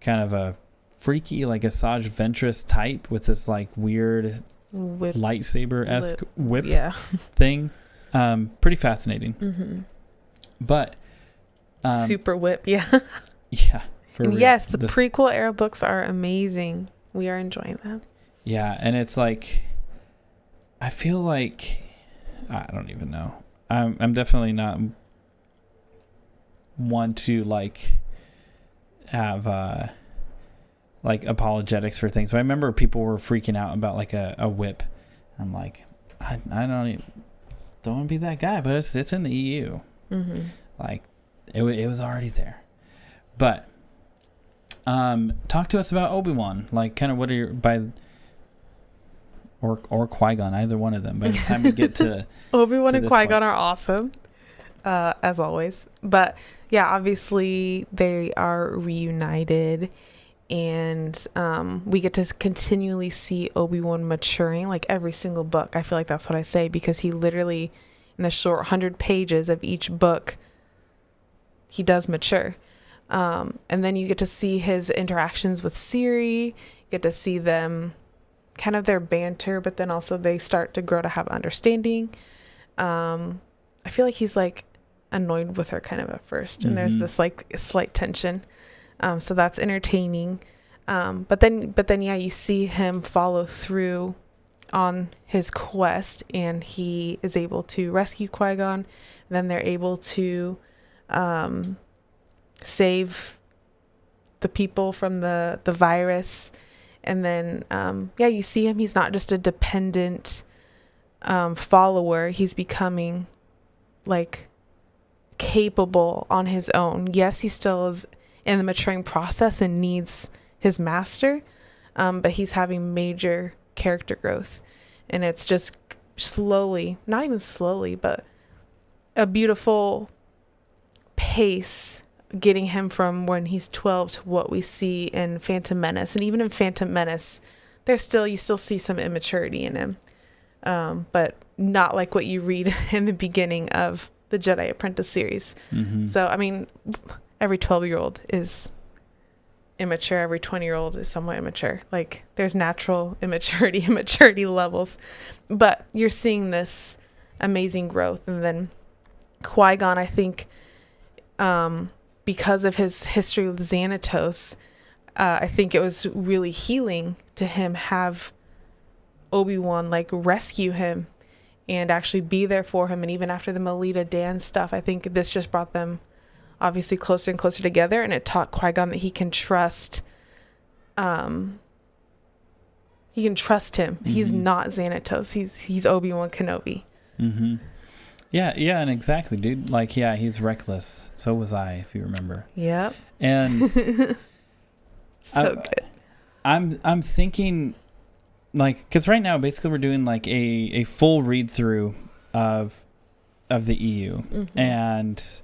kind of a freaky, like Asajj Ventress type with this like weird lightsaber-esque whip thing. Pretty fascinating. But super whip, yeah. Yeah. And yes, the prequel era books are amazing. We are enjoying them. Yeah, and it's like, I feel like, I don't even know. I'm definitely not one to like have like apologetics for things. But I remember people were freaking out about like a whip. I'm like, I don't want to be that guy, but it's in the EU. Like it was already there. But talk to us about Obi-Wan. Like, kind of what are your or Qui-Gon, either one of them. By the time we get to Obi-Wan to and this Qui-Gon point. are awesome, as always. But yeah, obviously they are reunited, and we get to continually see Obi-Wan maturing, like every single book. I feel like that's what I say, because he literally, in the short 100 pages of each book, he does mature. And then you get to see his interactions with Siri. You get to see them kind of their banter, but then also they start to grow to have understanding. I feel like he's like annoyed with her kind of at first, and there's this like slight tension. So that's entertaining. But then yeah, you see him follow through on his quest, and he is able to rescue Qui-Gon. Then they're able to save the people from the virus. And then yeah, you see him, he's not just a dependent follower. He's becoming like capable on his own. Yes, he still is in the maturing process and needs his master, but he's having major character growth, and it's just slowly, not even slowly, but a beautiful pace, getting him from when he's 12 to what we see in Phantom Menace. And even in Phantom Menace, you still see some immaturity in him, but not like what you read in the beginning of the Jedi Apprentice series. So I mean, every 12-year-old is immature, every 20-year-old is somewhat immature. Like, there's natural immaturity levels, but you're seeing this amazing growth. And then Qui-Gon, I think, because of his history with Xanatos, I think it was really healing to him have Obi-Wan like rescue him and actually be there for him. And even after the Melita Dan stuff, I think this just brought them obviously closer and closer together, and it taught Qui-Gon that he can trust him. He's not Xanatos. He's Obi-Wan Kenobi. Yeah, and exactly, dude. Like, yeah, he's reckless. So was I, if you remember. Yep. And so good. I'm thinking, like, because right now basically we're doing like a full read through of the EU, and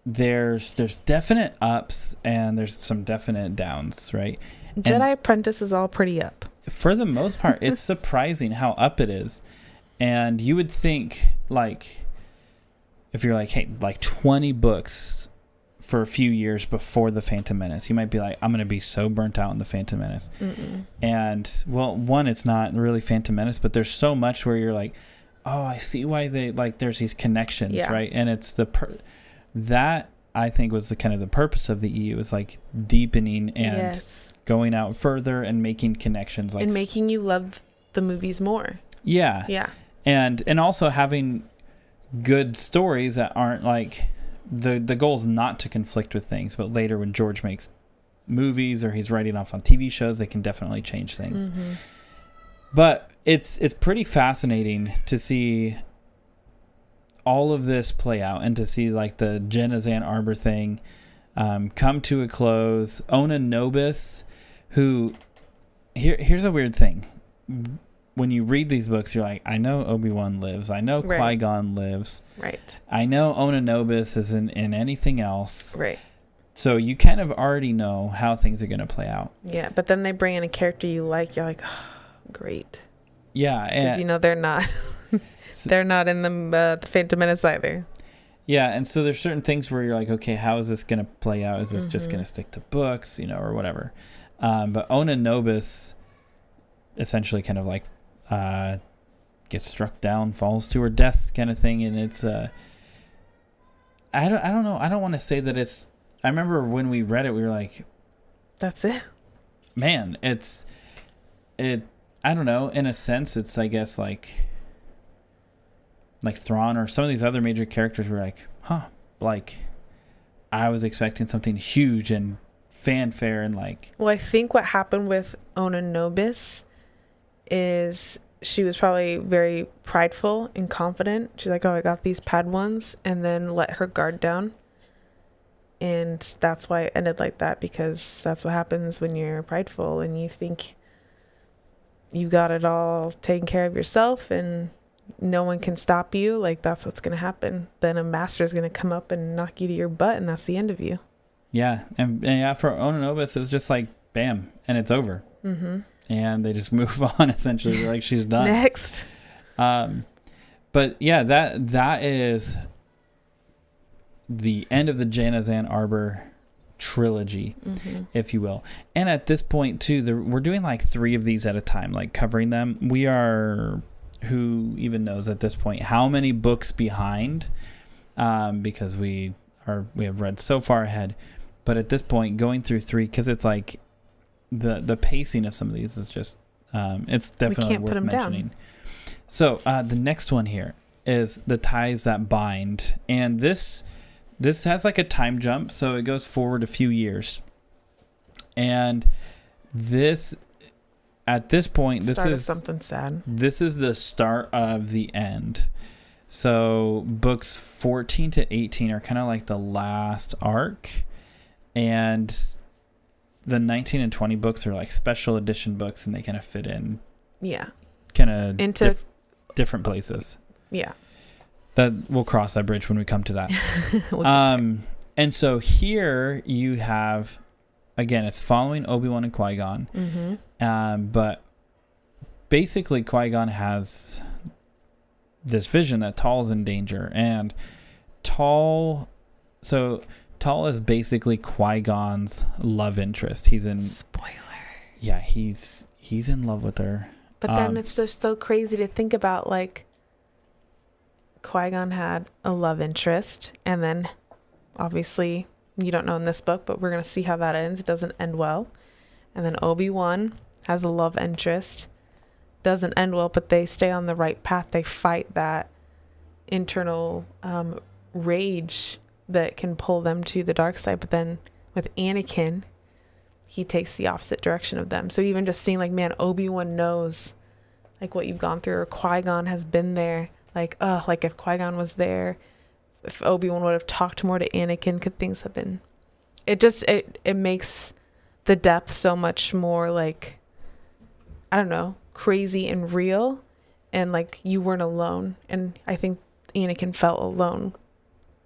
there's definite ups and there's some definite downs, right? Jedi Apprentice is all pretty up. For the most part, it's surprising how up it is. And you would think, like, if you're like, hey, like 20 books for a few years before the Phantom Menace, you might be like, I'm going to be so burnt out in the Phantom Menace. And, well, one, it's not really Phantom Menace, but there's so much where you're like, oh, I see why they, like, there's these connections, right? And it's that, I think, was the kind of the purpose of the EU, is like deepening and going out further and making connections. Like, and making you love the movies more. Yeah. And also having good stories that aren't like, the goal is not to conflict with things, but later when George makes movies or he's writing off on TV shows, they can definitely change things. But it's pretty fascinating to see all of this play out and to see like the Genazan Arbor thing come to a close. Ona Nobis, who here's a weird thing. When you read these books, you're like, I know Obi-Wan lives. I know Qui-Gon lives. Right. I know Ona Nobis isn't in anything else. Right. So you kind of already know how things are going to play out. Yeah, but then they bring in a character you like. You're like, oh, great. Yeah. Because, you know, they're not they're not in the Phantom Menace either. Yeah, and so there's certain things where you're like, okay, how is this going to play out? Is this just going to stick to books, you know, or whatever? But Ona Nobis essentially kind of like gets struck down, falls to her death kind of thing. And it's I don't know. I don't want to say that it's, I remember when we read it, we were like, that's it, man. I don't know, in a sense it's, I guess, like Thrawn or some of these other major characters were like, like I was expecting something huge and fanfare and like. Well, I think what happened with Ona Nobis is she was probably very prideful and confident. She's like, oh, I got these Padawans, and then let her guard down. And that's why it ended like that, because that's what happens when you're prideful and you think you got it all taken care of yourself and no one can stop you. Like, that's what's going to happen. Then a master is going to come up and knock you to your butt, and that's the end of you. Yeah. And yeah, for Ona Nobis, it's just like, bam, and it's over. And they just move on, essentially. Like, she's done. Next. But yeah, that is the end of the Janazan Arbor trilogy, if you will. And at this point too, we're doing like 3 of these at a time, like covering them. We are, who even knows at this point how many books behind, because we have read so far ahead. But at this point, going through 3, because it's like the pacing of some of these is just it's definitely worth mentioning. So the next one here is The Ties That Bind, and this has like a time jump, so it goes forward a few years. And this, at this point, this is something sad. This is the start of the end. So books 14 to 18 are kind of like the last arc, and the 19 and 20 books are like special edition books, and they kind of fit in. Yeah. Kind of into different places. Yeah. That we'll cross that bridge when we come to that. And so here you have, again, it's following Obi-Wan and Qui-Gon. But basically Qui-Gon has this vision that Tal's in danger, and Tal is basically Qui-Gon's love interest. He's in spoiler. Yeah, he's in love with her. But then it's just so crazy to think about, like, Qui-Gon had a love interest, and then obviously you don't know in this book, but we're going to see how that ends. It doesn't end well. And then Obi-Wan has a love interest, doesn't end well, but they stay on the right path. They fight that internal rage that can pull them to the dark side. But then with Anakin, he takes the opposite direction of them. So even just seeing, like, man, Obi-Wan knows, like, what you've gone through, or Qui-Gon has been there. Like, like if Qui-Gon was there, if Obi-Wan would have talked more to Anakin, could things have been... It makes the depth so much more, like, I don't know, crazy and real. And, like, you weren't alone. And I think Anakin felt alone,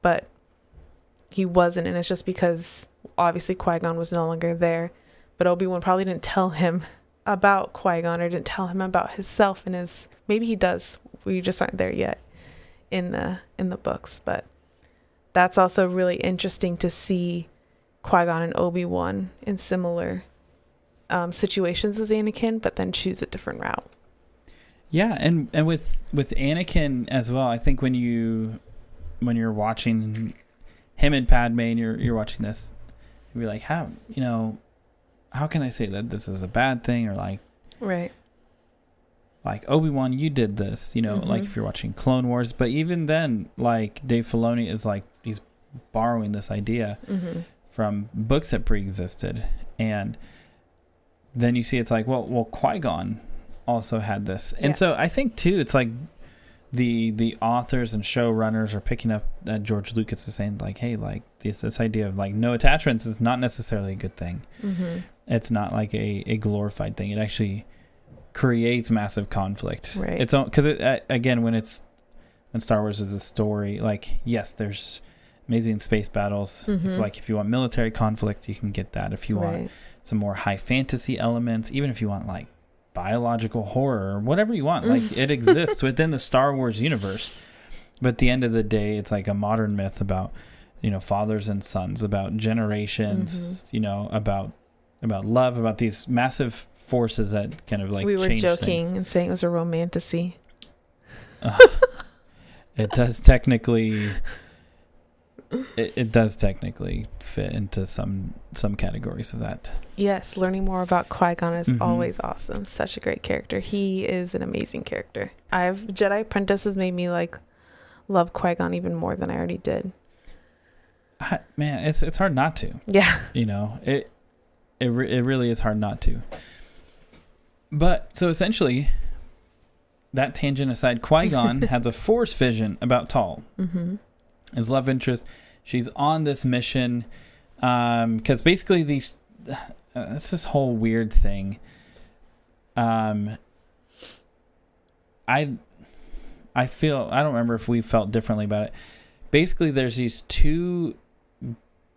but he wasn't. And it's just because obviously Qui-Gon was no longer there, but Obi-Wan probably didn't tell him about Qui-Gon, or didn't tell him about himself and his... Maybe he does. We just aren't there yet in the books. But that's also really interesting to see Qui-Gon and Obi-Wan in similar situations as Anakin, but then choose a different route. Yeah, and with Anakin as well, I think when you're watching him and Padme, and you're watching this, you'll be like, how can I say that this is a bad thing, or like, right, like, Obi-Wan, you did this, like if you're watching Clone Wars. But even then, like, Dave Filoni is like, he's borrowing this idea from books that pre-existed, and then you see it's like, well, Qui-Gon also had this. And so I think too, it's like the authors and showrunners are picking up that George Lucas is saying, like, hey, like, this idea of, like, no attachments is not necessarily a good thing. It's not like a glorified thing. It actually creates massive conflict. Right. It's because again, when Star Wars is a story, like, yes, there's amazing space battles. If you want military conflict, you can get that. If you want some more high fantasy elements, even if you want, like, biological horror or whatever you want, like, it exists within the Star Wars universe. But at the end of the day, it's like a modern myth about, fathers and sons, about generations, about love, about these massive forces that kind of, like, we were change joking things. and saying it was a romantasy. It does technically it does technically fit into some categories of that. Yes, learning more about Qui-Gon is always awesome. Such a great character. He is an amazing character. Jedi Apprentice has made me, like, love Qui-Gon even more than I already did. Man, it's hard not to. Yeah. It really is hard not to. But so essentially, that tangent aside, Qui-Gon has a Force vision about Tal. His love interest. She's on this mission because basically it's this whole weird thing. I feel, I don't remember if we felt differently about it. Basically, there's these 2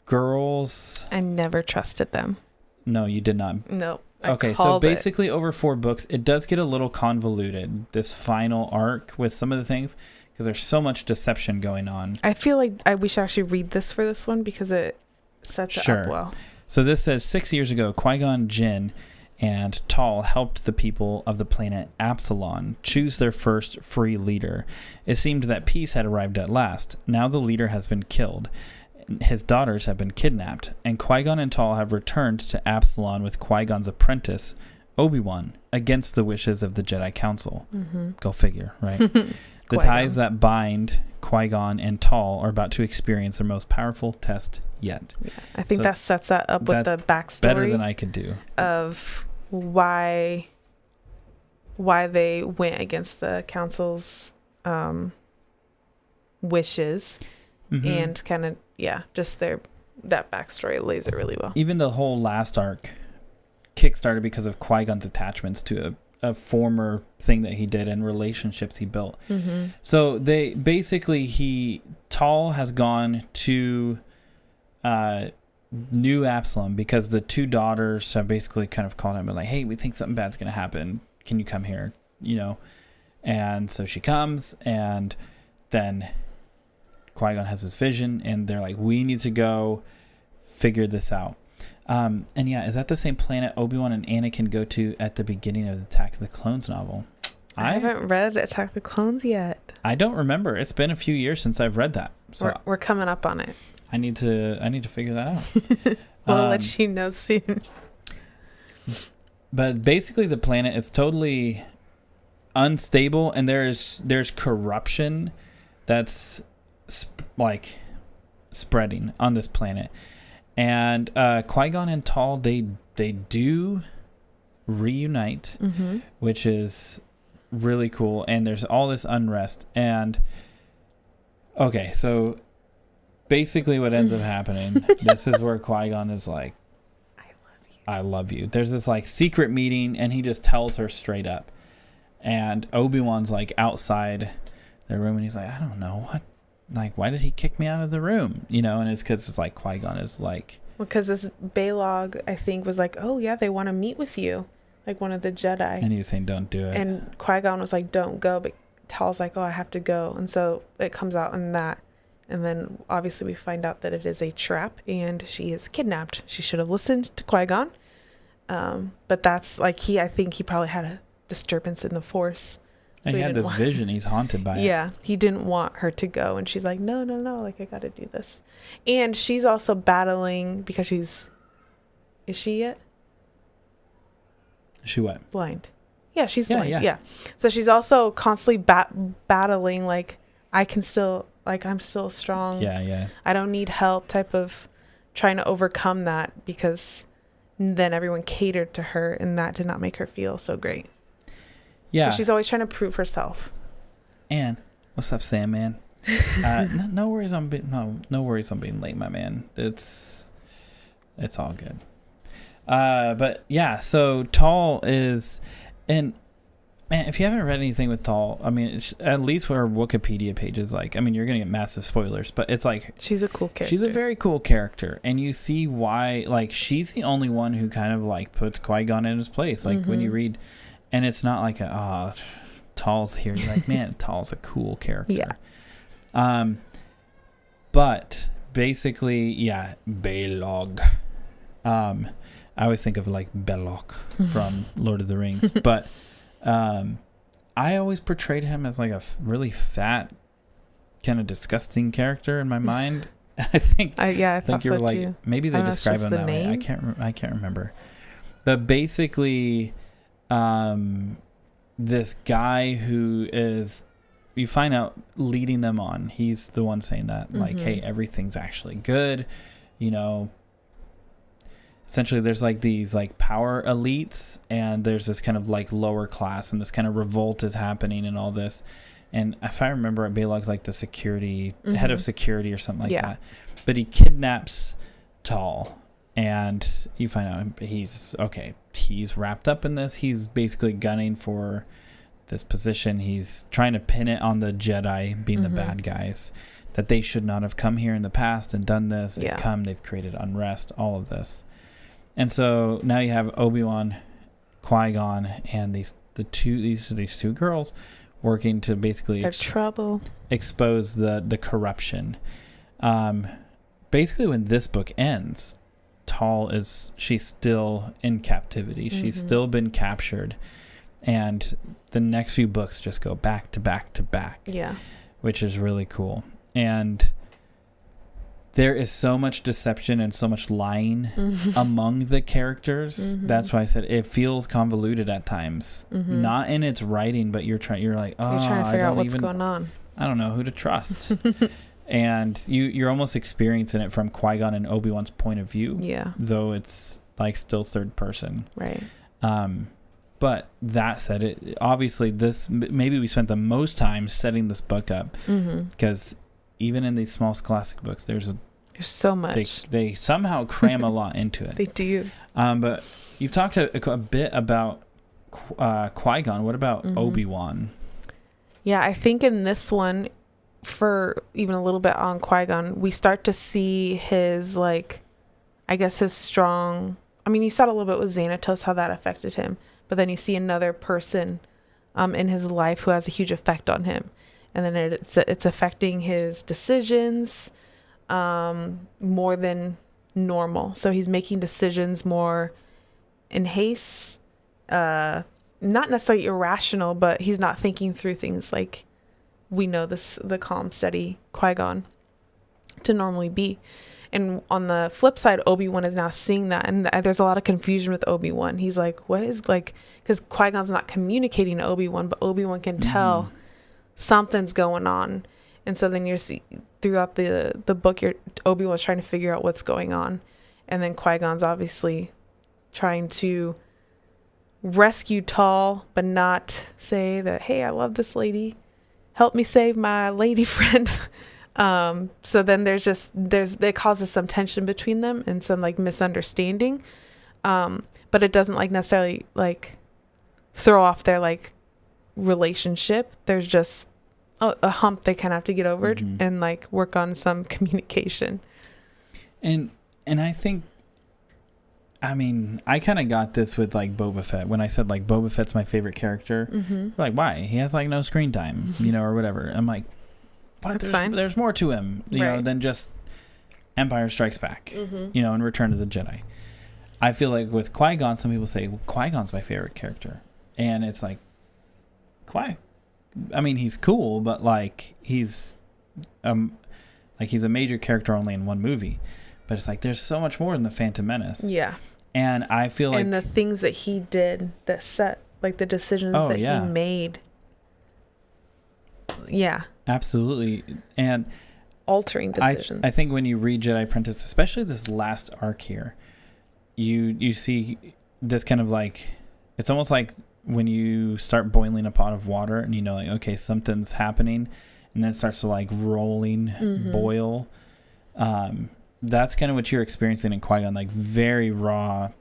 girls. I never trusted them. No, you did not. No. Okay, so basically over 4 books, it does get a little convoluted, this final arc, with some of the things, because there's so much deception going on. I feel like we should actually read this for this one, because it sets it up well. So this says 6 years ago, Qui-Gon Jinn and Tal helped the people of the planet Absalon choose their first free leader. It seemed that peace had arrived at last. Now the leader has been killed. His daughters have been kidnapped, and Qui-Gon and Tal have returned to Absalon with Qui-Gon's apprentice, Obi-Wan, against the wishes of the Jedi Council. Mm-hmm. Go figure, right? The ties that bind Qui-Gon and Tal are about to experience their most powerful test yet. Yeah, I think that sets that up with the backstory. Better than I could do. Of why they went against the council's wishes, and kind of just that backstory lays it really well. Even the whole last arc kickstarted because of Qui-Gon's attachments to a former thing that he did and relationships he built. Mm-hmm. So they basically Tal has gone to New Absalom because the two daughters have basically kind of called him and like, hey, we think something bad's going to happen. Can you come here? And so she comes, and then Qui-Gon has his vision, and they're like, we need to go figure this out. Is that the same planet Obi-Wan and Anakin go to at the beginning of the Attack of the Clones novel? I haven't read Attack of the Clones yet. I don't remember. It's been a few years since I've read that. So we're coming up on it. I need to figure that out. We'll let you know soon. But basically the planet is totally unstable, and there's corruption that's spreading on this planet. And Qui-Gon and Tal, they do reunite, which is really cool. And there's all this unrest. And okay, so basically what ends up happening, this is where Qui-Gon is like, I love you. There's this secret meeting, and he just tells her straight up. And Obi-Wan's outside the room, and he's like, I don't know what. Why did he kick me out of the room? And it's because it's Qui-Gon is because this Baylog, I think, was oh yeah, they want to meet with you, one of the Jedi. And he was saying, don't do it. And Qui-Gon was like, don't go. But Tal's like, oh, I have to go. And so it comes out in that. And then obviously we find out that it is a trap, and she is kidnapped. She should have listened to Qui-Gon. But that's I think he probably had a disturbance in the Force. So and he had this vision. He's haunted by it. Yeah, he didn't want her to go, and she's like, no, I got to do this. And she's also battling because is she yet? Is she what? Blind. Yeah, she's blind. Yeah. So she's also constantly battling I can still I'm still strong. Yeah. I don't need help type of trying to overcome that, because then everyone catered to her, and that did not make her feel so great. Yeah. So she's always trying to prove herself. And what's up, Sam, man? No worries on being late, my man. It's all good. But yeah, so Tal is, and man, if you haven't read anything with Tal, I mean, at least where Wikipedia page is you're gonna get massive spoilers, but it's she's a cool character. She's a very cool character, and you see why. She's the only one who kind of puts Qui-Gon in his place. When you read. And it's not Tal's here. You're like, man, Tal's a cool character. Yeah. But basically, yeah, Baylog. I always think of Belloc from Lord of the Rings. But I always portrayed him as a really fat, kind of disgusting character in my mind. I think I thought you're so too. Maybe they describe him that way. I can't remember. But basically, this guy who is, you find out, leading them on, he's the one saying that hey, everything's actually good, essentially there's these power elites, and there's this kind of lower class, and this kind of revolt is happening and all this. And if I remember, Baylog's the security head of security or something that, but he kidnaps Tal. And you find out he's wrapped up in this. He's basically gunning for this position. He's trying to pin it on the Jedi being the bad guys, that they should not have come here in the past and done this. They've created unrest, all of this. And so now you have Obi-Wan, Qui-Gon, and these two girls working to basically trouble. Expose the corruption. basically when this book ends, she's still in captivity. She's still been captured, and the next few books just go back to back to back. Yeah, which is really cool. And there is so much deception and so much lying among the characters. That's why I said it feels convoluted at times. Not in its writing, but you're like, oh, you're trying to figure out what's going on. I don't know who to trust. And you're almost experiencing it from Qui-Gon and Obi-Wan's point of view. Yeah. Though it's like still third person. Right. But that said, obviously maybe we spent the most time setting this book up, because even in these small scholastic books, there's so much. They somehow cram a lot into it. They do. But you've talked a bit about Qui-Gon. What about Obi-Wan? Yeah, I think in this one, for even a little bit on Qui-Gon, we start to see his, like, I guess his strong... I mean, you saw it a little bit with Xanatos, how that affected him. But then you see another person in his life who has a huge effect on him. And then it's affecting his decisions more than normal. So he's making decisions more in haste, not necessarily irrational, but he's not thinking through things like we know the calm, steady Qui-Gon to normally be. And on the flip side, Obi-Wan is now seeing that, and there's a lot of confusion with Obi-Wan. He's like, what is, like, because Qui-Gon's not communicating to Obi-Wan, but Obi-Wan can tell something's going on. And so then throughout the book, Obi-Wan's trying to figure out what's going on. And then Qui-Gon's obviously trying to rescue Tall, but not say that, hey, I love this lady. Help me save my lady friend. So then it causes some tension between them and some like misunderstanding. But it doesn't like necessarily like throw off their like relationship. There's just a hump they kind of have to get over and like work on some communication. And I think, I mean, I kind of got this with like Boba Fett when I said like Boba Fett's my favorite character. Like, why? He has like no screen time, or whatever. I'm like, but there's more to him, you know, than just Empire Strikes Back, and Return of the Jedi. I feel like with Qui-Gon, some people say, well, Qui-Gon's my favorite character. And it's like, I mean, he's cool, but like he's a major character only in one movie. But it's like there's so much more in the Phantom Menace. Yeah. And I feel like, and the things that he did that set, like the decisions that he made. Yeah. Absolutely. And altering decisions. I think when you read Jedi Apprentice, especially this last arc here, you see this kind of like, it's almost like when you start boiling a pot of water and you know, like, okay, something's happening, and then it starts to like rolling, boil. That's kind of what you're experiencing in Qui-Gon, like very raw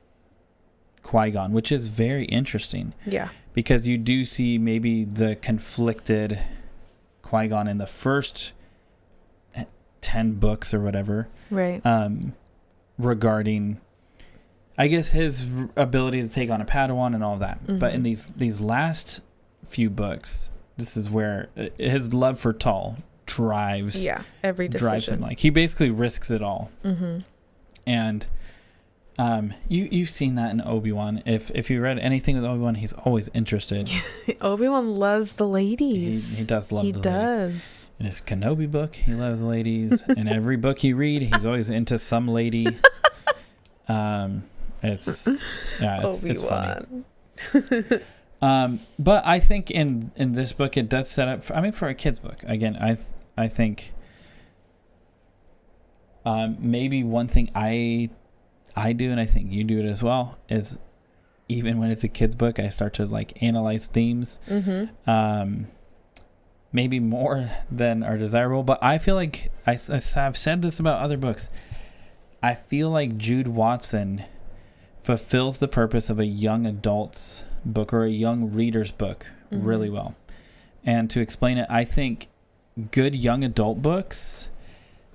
Qui-Gon, which is very interesting. Yeah. Because you do see maybe the conflicted Qui-Gon in the first 10 books or whatever. Right. Regarding, I guess, his ability to take on a Padawan and all of that. But in these last few books, this is where his love for Tall drives every decision. Drives him. Like he basically risks it all. And you've seen that in Obi-Wan. If you read anything with Obi-Wan, he's always interested. Obi-Wan loves the ladies. He does love the ladies. In his Kenobi book, he loves ladies. In every book he read, he's always into some lady. It's funny. But I think in this book it does set up for a kid's book. Again, I think maybe one thing I do, and I think you do it as well, is even when it's a kid's book, I start to like analyze themes, maybe more than are desirable. But I feel like I've said this about other books. I feel like Jude Watson fulfills the purpose of a young adult's book or a young reader's book really well. And to explain it, I think good young adult books,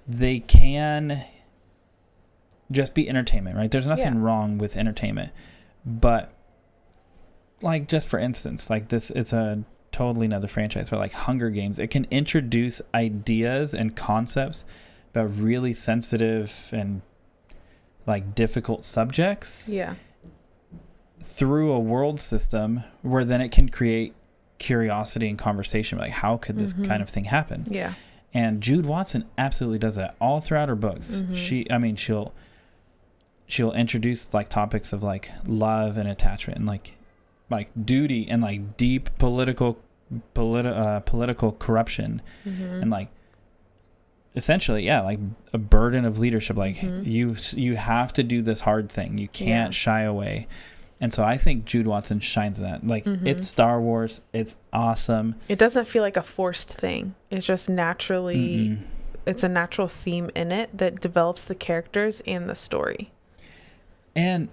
they can just be entertainment, right? There's nothing wrong with entertainment. But like, just for instance, like this, it's a totally another franchise, but like Hunger Games, it can introduce ideas and concepts about really sensitive and like difficult subjects. Yeah. Through a world system where then it can create curiosity and conversation. Like, how could this kind of thing happen? Yeah. And Jude Watson absolutely does that all throughout her books. She'll introduce like topics of like love and attachment and like duty and like deep political corruption and like essentially like a burden of leadership. Like you have to do this hard thing. You can't shy away. And so I think Jude Watson shines in that. Like, it's Star Wars. It's awesome. It doesn't feel like a forced thing. It's just naturally, it's a natural theme in it that develops the characters and the story. And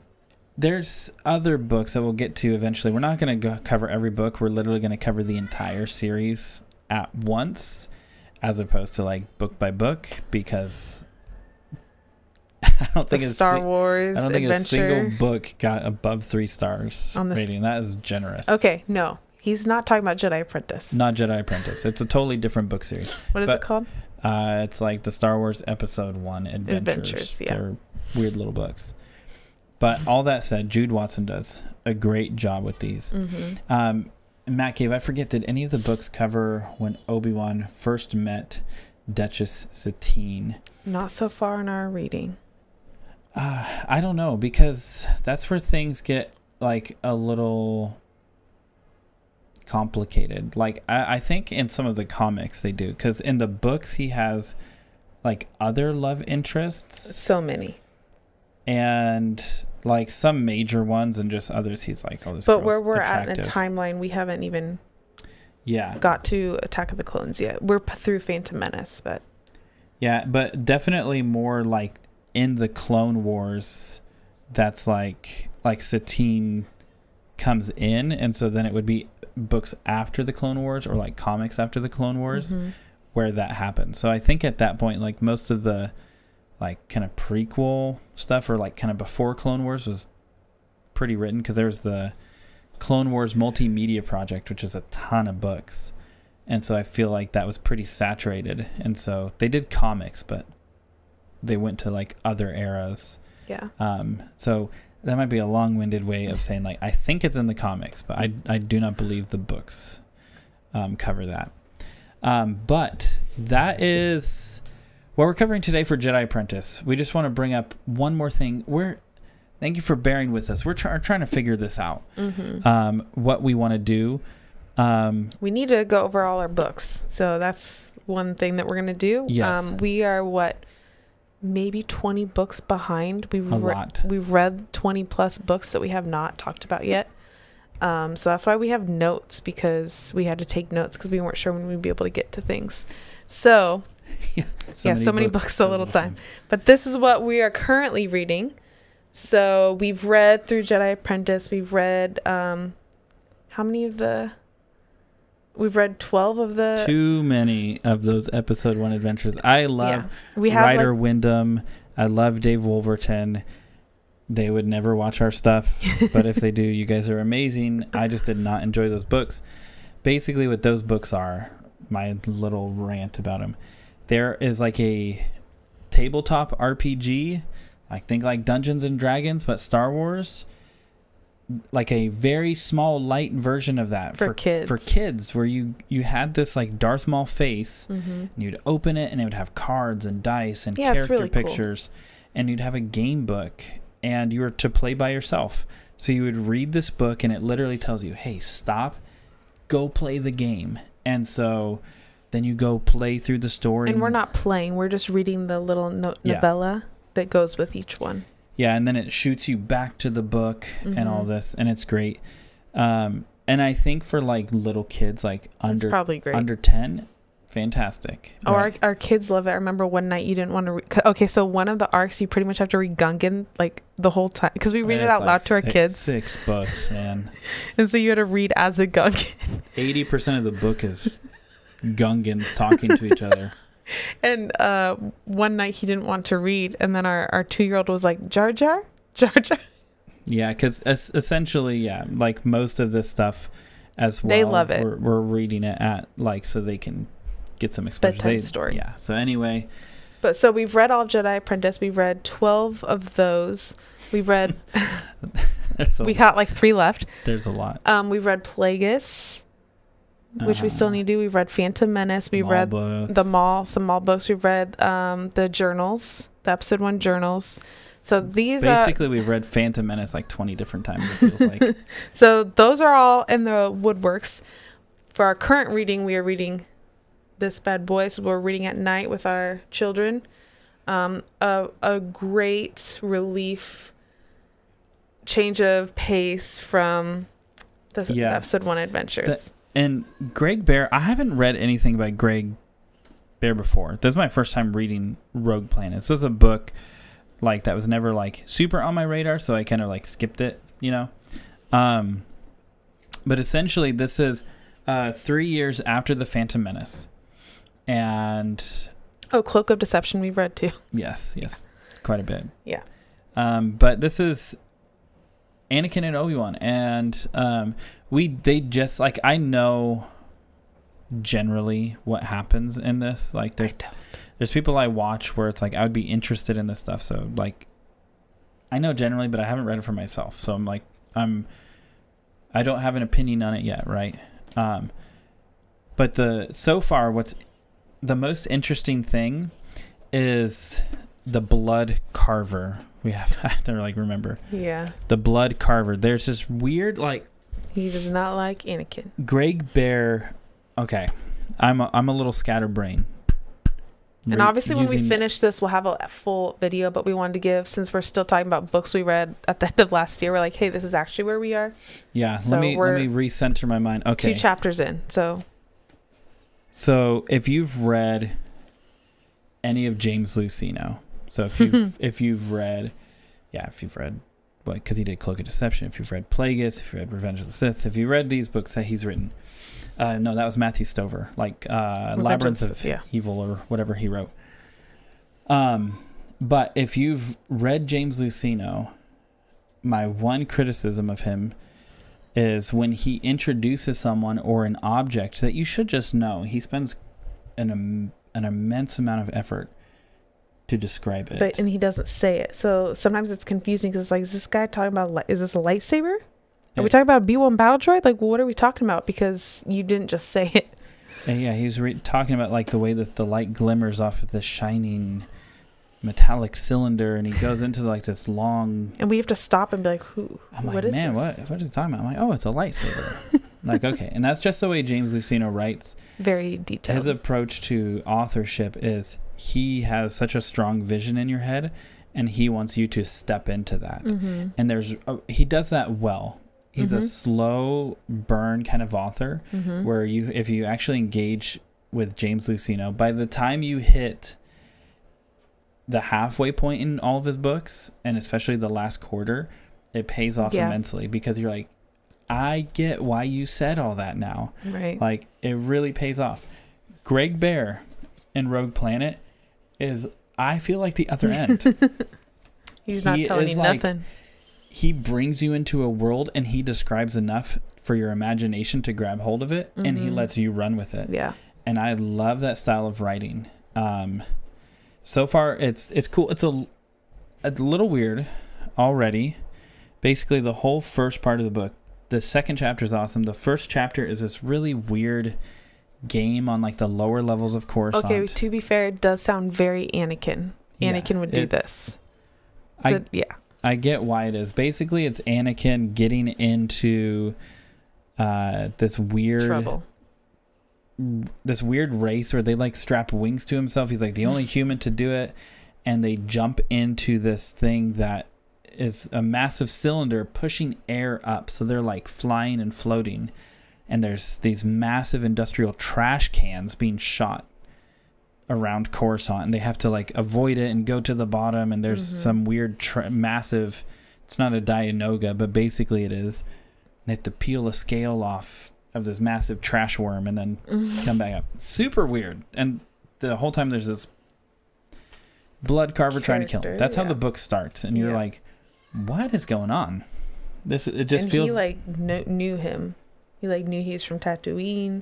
there's other books that we'll get to eventually. We're not going to cover every book. We're literally going to cover the entire series at once, as opposed to like book by book, because I don't think Star Wars adventure. A single book got above 3 stars on rating. That is generous. Okay, no, he's not talking about Jedi Apprentice. Not Jedi Apprentice. It's a totally different book series. What is it called? It's like the Star Wars Episode 1 Adventures. Yeah. They're weird little books. But all that said, Jude Watson does a great job with these. Matt Cave, I forget, did any of the books cover when Obi-Wan first met Duchess Satine? Not so far in our reading. I don't know, because that's where things get like a little complicated. Like I think in some of the comics they do, because in the books he has like other love interests. So many. And like some major ones, and just others he's like, oh, this But girl's where we're attractive. at in the timeline, we haven't even Yeah. got to Attack of the Clones yet. We're through Phantom Menace, but Yeah, but definitely more like in the Clone Wars, that's like Satine comes in, and so then it would be books after the Clone Wars, or like comics after the Clone Wars, where that happens. So I think at that point, like most of the like kind of prequel stuff, or like kind of before Clone Wars, was pretty written, because there's the Clone Wars multimedia project, which is a ton of books, and so I feel like that was pretty saturated, and so they did comics, but they went to like other eras. Yeah. So that might be a long-winded way of saying like I think it's in the comics, but I do not believe the books cover that. But that is what we're covering today for Jedi Apprentice. We just want to bring up one more thing. Thank you for bearing with us. We're trying to figure this out. What we want to do. We need to go over all our books. So that's one thing that we're going to do. Yes. We are maybe 20 books behind. We've read 20 plus books that we have not talked about yet. So that's why we have notes, because we had to take notes because we weren't sure when we'd be able to get to things. So so many books, so little time. But this is what we are currently reading. So we've read through Jedi Apprentice. We've read we've read 12 of the... Too many of those Episode 1 adventures. I love Ryder Wyndham. I love Dave Wolverton. They would never watch our stuff, but if they do, you guys are amazing. I just did not enjoy those books. Basically, what those books are, my little rant about them, there is like a tabletop RPG, I think like Dungeons and Dragons, but Star Wars, like a very small, light version of that for kids. For kids, where you had this like Darth Maul face, and you'd open it, and it would have cards and dice and character really pictures, and you'd have a game book, and you were to play by yourself. So you would read this book, and it literally tells you, "Hey, stop, go play the game." And so then you go play through the story. And we're not playing; we're just reading the little novella that goes with each one. Yeah, and then it shoots you back to the book and all this, and it's great. And I think for like little kids, like under 10, fantastic. Oh, right? our kids love it. I remember one night you didn't want to okay, so one of the arcs you pretty much have to read Gungan like the whole time, because we read it out loud to our kids. 6 books, man. And so you had to read as a Gungan. 80% of the book is Gungans talking to each other. And one night he didn't want to read, and then our 2-year-old was like, Jar Jar? Jar Jar? Yeah, because essentially, like most of this stuff as well. They love it. We're reading it at, like, so they can get some exposure. Bedtime story. Yeah, so anyway. But so we've read all of Jedi Apprentice. We've read 12 of those. We've read. We got like 3 left. There's a lot. We've read Plagueis, which we still need to do. We've read Phantom Menace. We've read some Maul books. We've read the journals, the episode 1 journals. So these basically we've read Phantom Menace like 20 different times, it feels like. So those are all in the woodworks. For our current reading, we are reading this bad boy. So we're reading at night with our children. A great relief, change of pace from the episode 1 adventures. And Greg Bear, I haven't read anything by Greg Bear before. This is my first time reading Rogue Planet. This was a book like that was never like super on my radar, so I kind of like skipped it, you know. But essentially this is 3 years after the Phantom Menace. And Cloak of Deception we've read too. Yes, quite a bit. Yeah. But this is Anakin and Obi-Wan, and they just like, I know generally what happens in this. Like there's people I watch where it's like I would be interested in this stuff, so like I know generally, but I haven't read it for myself, so I'm like I don't have an opinion on it yet, right? But so far what's the most interesting thing is the blood carver. We have to like remember. Yeah. The blood carver. There's this weird like. He does not like Anakin. Greg Bear. Okay, I'm a little scatterbrained. And obviously, when we finish this, we'll have a full video. But we wanted to give, since we're still talking about books we read at the end of last year, we're like, hey, this is actually where we are. Yeah. So let me recenter my mind. Okay. 2 chapters in. So if you've read any of James Luceno, so if you've read, what, because he did Cloak of Deception. If you've read Plagueis, if you read Revenge of the Sith, if you read these books that he's written, no, that was Matthew Stover, like Labyrinth of Evil or whatever he wrote. But if you've read James Luceno, my one criticism of him is when he introduces someone or an object that you should just know, he spends an immense amount of effort to describe it. And he doesn't say it. So sometimes it's confusing because it's like, is this guy talking about, is this a lightsaber? Are we talking about a B-1 battle droid? Like, what are we talking about? Because you didn't just say it. And yeah, he was talking about like the way that the light glimmers off of this shining metallic cylinder, and he goes into like this long. And we have to stop and be like, "Who? I'm like, what is man, this? what is he talking about?" I'm like, "Oh, it's a lightsaber." Like, okay, and that's just the way James Luceno writes. Very detailed. His approach to authorship is he has such a strong vision in your head, and he wants you to step into that. Mm-hmm. And he does that well. He's a slow burn kind of author, where if you actually engage with James Luceno, by the time you hit the halfway point in all of his books, and especially the last quarter, it pays off immensely, because you're like, I get why you said all that now. Right. Like, it really pays off. Greg Bear in Rogue Planet is, I feel like, the other end. He's not telling you nothing. He brings you into a world, and he describes enough for your imagination to grab hold of it, and he lets you run with it. Yeah. And I love that style of writing. So far, it's cool. It's a little weird already. Basically, the whole first part of the book, the second chapter is awesome. The first chapter is this really weird game on like the lower levels of Coruscant. Okay, to be fair, it does sound very Anakin. Anakin would do this. I get why it is. Basically, it's Anakin getting into this weird trouble. This weird race where they like strap wings to himself. He's like the only human to do it, and they jump into this thing that is a massive cylinder pushing air up, so they're like flying and floating, and there's these massive industrial trash cans being shot around Coruscant, and they have to like avoid it and go to the bottom, and there's some weird massive, it's not a Dianoga, but basically it is. They have to peel a scale off of this massive trash worm and then come back up. Super weird. And the whole time there's this blood carver trying to kill him. That's how the book starts, and you're like, what is going on? It just feels. He like knew him. He like knew he was from Tatooine.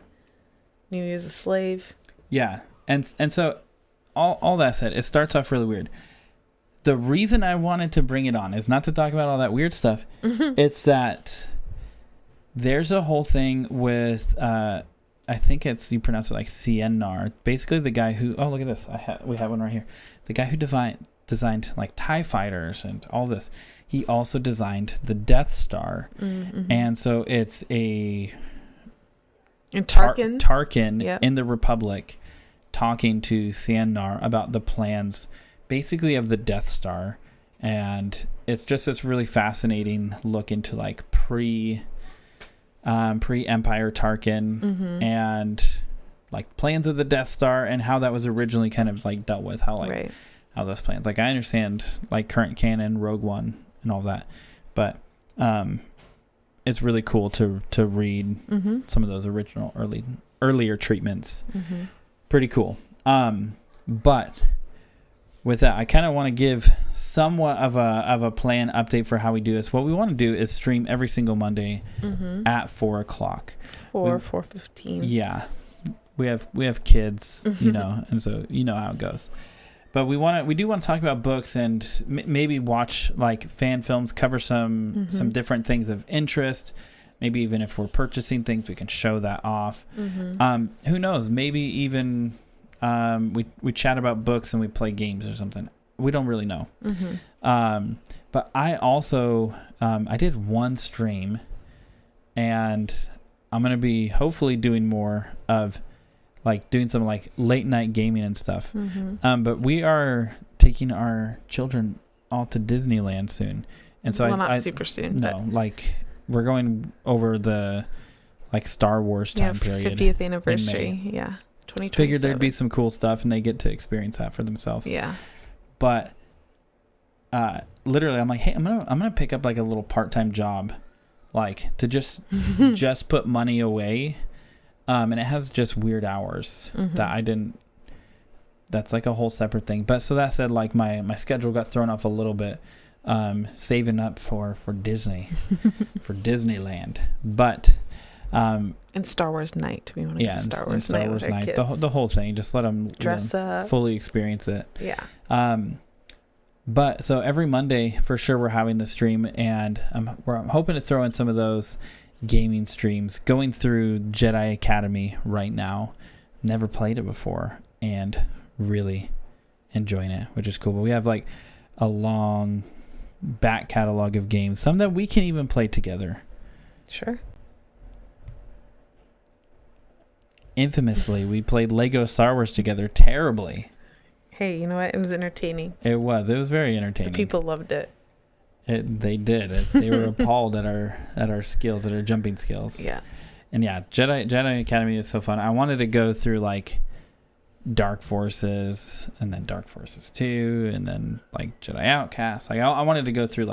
Knew he was a slave. Yeah, and so all that said, it starts off really weird. The reason I wanted to bring it on is not to talk about all that weird stuff. It's that there's a whole thing with, I think you pronounce it like Cienar. Basically the guy who, oh, look at this. We have one right here. The guy who designed like TIE fighters and all this. He also designed the Death Star. Mm-hmm. And so it's a Tarkin in the Republic talking to Cienar about the plans basically of the Death Star. And it's just this really fascinating look into like pre-Empire Tarkin and like plans of the Death Star and how that was originally kind of like dealt with, how those plans, like I understand like current canon, Rogue One and all that, but it's really cool to read some of those original earlier treatments. Pretty cool. But with that, I kind of want to give somewhat of a plan update for how we do this. What we want to do is stream every single Monday at 4:00. 4:15. Yeah, we have kids, and so you know how it goes. But we do want to talk about books and maybe watch like fan films, cover some different things of interest. Maybe even if we're purchasing things, we can show that off. Who knows? Maybe even we chat about books and we play games or something. We don't really know. But I also I did one stream, and I'm gonna be hopefully doing more of like doing some like late night gaming and stuff. But we are taking our children all to Disneyland soon, and so not super soon. No, like we're going over the like Star Wars time period. 50th anniversary. Yeah. 2027. Figured there'd be some cool stuff and they get to experience that for themselves. Yeah. But literally I'm like, hey, I'm gonna pick up like a little part-time job, like to just put money away. And it has just weird hours that I didn't, that's like a whole separate thing. But so that said, like my schedule got thrown off a little bit, saving up for Disney, for Disneyland. But, and Star Wars night. We want to Star Wars night. The whole thing, just let them dress up, fully experience it. Yeah. But so every Monday for sure we're having the stream, and I'm hoping to throw in some of those gaming streams, going through Jedi Academy right now. Never played it before and really enjoying it, which is cool. But we have like a long back catalog of games, some that we can even play together. Sure. Infamously, we played Lego Star Wars together terribly. Hey, you know what? It was entertaining. It was very entertaining. The people loved it. They did. They were appalled at our skills, at our jumping skills. Yeah. And yeah, Jedi Academy is so fun. I wanted to go through like Dark Forces and then Dark Forces 2 and then like Jedi Outcast. Like I wanted to go through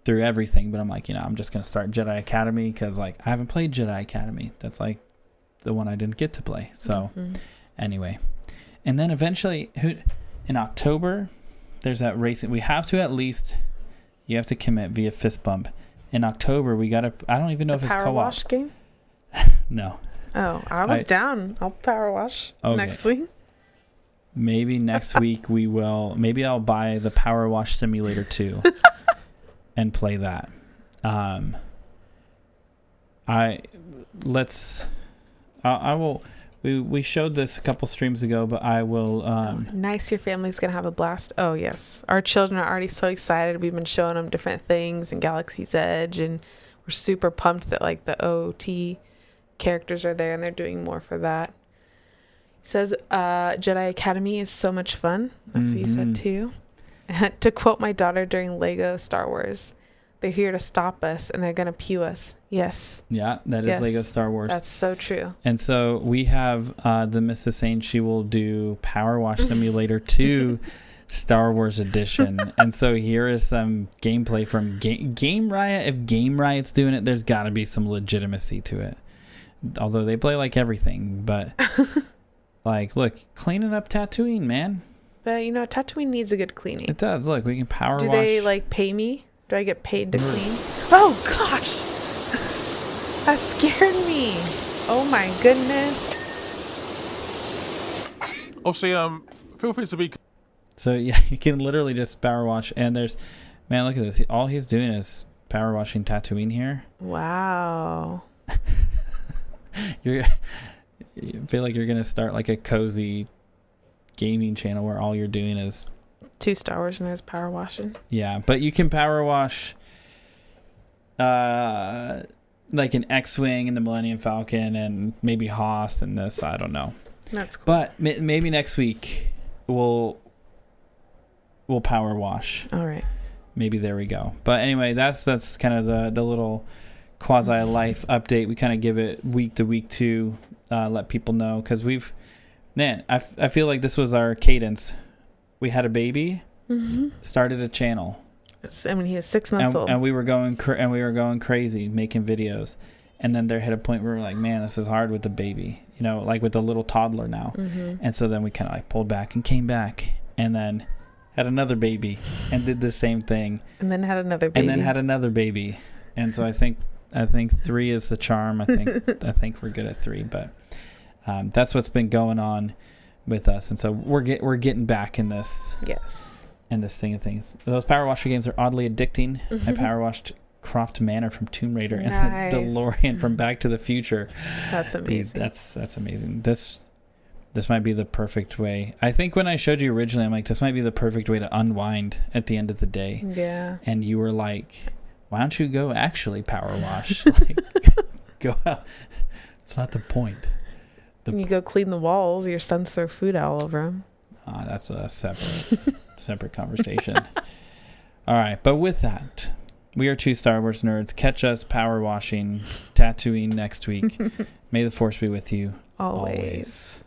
everything, but I'm like, I'm just going to start Jedi Academy because like I haven't played Jedi Academy. That's like the one I didn't get to play. So anyway, and then eventually in October, there's that race. We have to at least... You have to commit via fist bump. In October, we got to... I don't even know if it's co-op. Power wash game? No. Oh, I was down. I'll power wash next week. Maybe next week we will... Maybe I'll buy the Power Wash Simulator 2 and play that. I will... We showed this a couple streams ago, but I will... Nice. Your family's going to have a blast. Oh, yes. Our children are already so excited. We've been showing them different things in Galaxy's Edge, and we're super pumped that, like, the OT characters are there, and they're doing more for that. He says, Jedi Academy is so much fun. That's what he said, too. To quote my daughter during Lego Star Wars, they're here to stop us, and they're going to pew us. Yes. Yeah, that is Lego Star Wars. That's so true. And so we have the Mrs. saying she will do Power Wash Simulator 2 Star Wars Edition. And so here is some gameplay from Game Riot. If Game Riot's doing it, there's got to be some legitimacy to it. Although they play like everything. But, like, look, cleaning up Tatooine, man. Tatooine needs a good cleaning. It does. Look, we can power wash. Do they, like, pay me? Do I get paid to clean? Oh, gosh. That scared me. Oh, my goodness. Oh, see, Feel free to be. So yeah, you can literally just power wash, and man, look at this. All he's doing is power washing Tatooine here. Wow. You feel like you're gonna start like a cozy gaming channel where all you're doing is 2 Star Wars nerds power washing. Yeah, but you can power wash like an X-Wing and the Millennium Falcon and maybe Hoth and this, I don't know. That's cool. But maybe next week we'll power wash. All right. Maybe there we go. But anyway, that's kind of the little quasi life update. We kind of give it week to week to let people know, because I feel like this was our cadence. We had a baby, started a channel. I mean, he is 6 months old, and we were going crazy making videos, and then there hit a point where we were like, man, this is hard with the baby, like with the little toddler now. And so then we kind of like pulled back and came back, and then had another baby and did the same thing, and then had another baby, and so I think 3 is the charm. I think we're good at 3, but that's what's been going on with us, and so we're getting back in this. Yes. In this thing of things. Those power washer games are oddly addicting. I power washed Croft Manor from Tomb Raider and the DeLorean from Back to the Future. That's amazing. Dude, that's amazing. This might be the perfect way. I think when I showed you originally, I'm like, this might be the perfect way to unwind at the end of the day. Yeah. And you were like, why don't you go actually power wash? Go out. It's not the point. You go clean the walls. Your sons throw food all over them. That's a separate conversation. All right, but with that, we are 2 Star Wars nerds. Catch us power washing Tatooine next week. May the Force be with you always.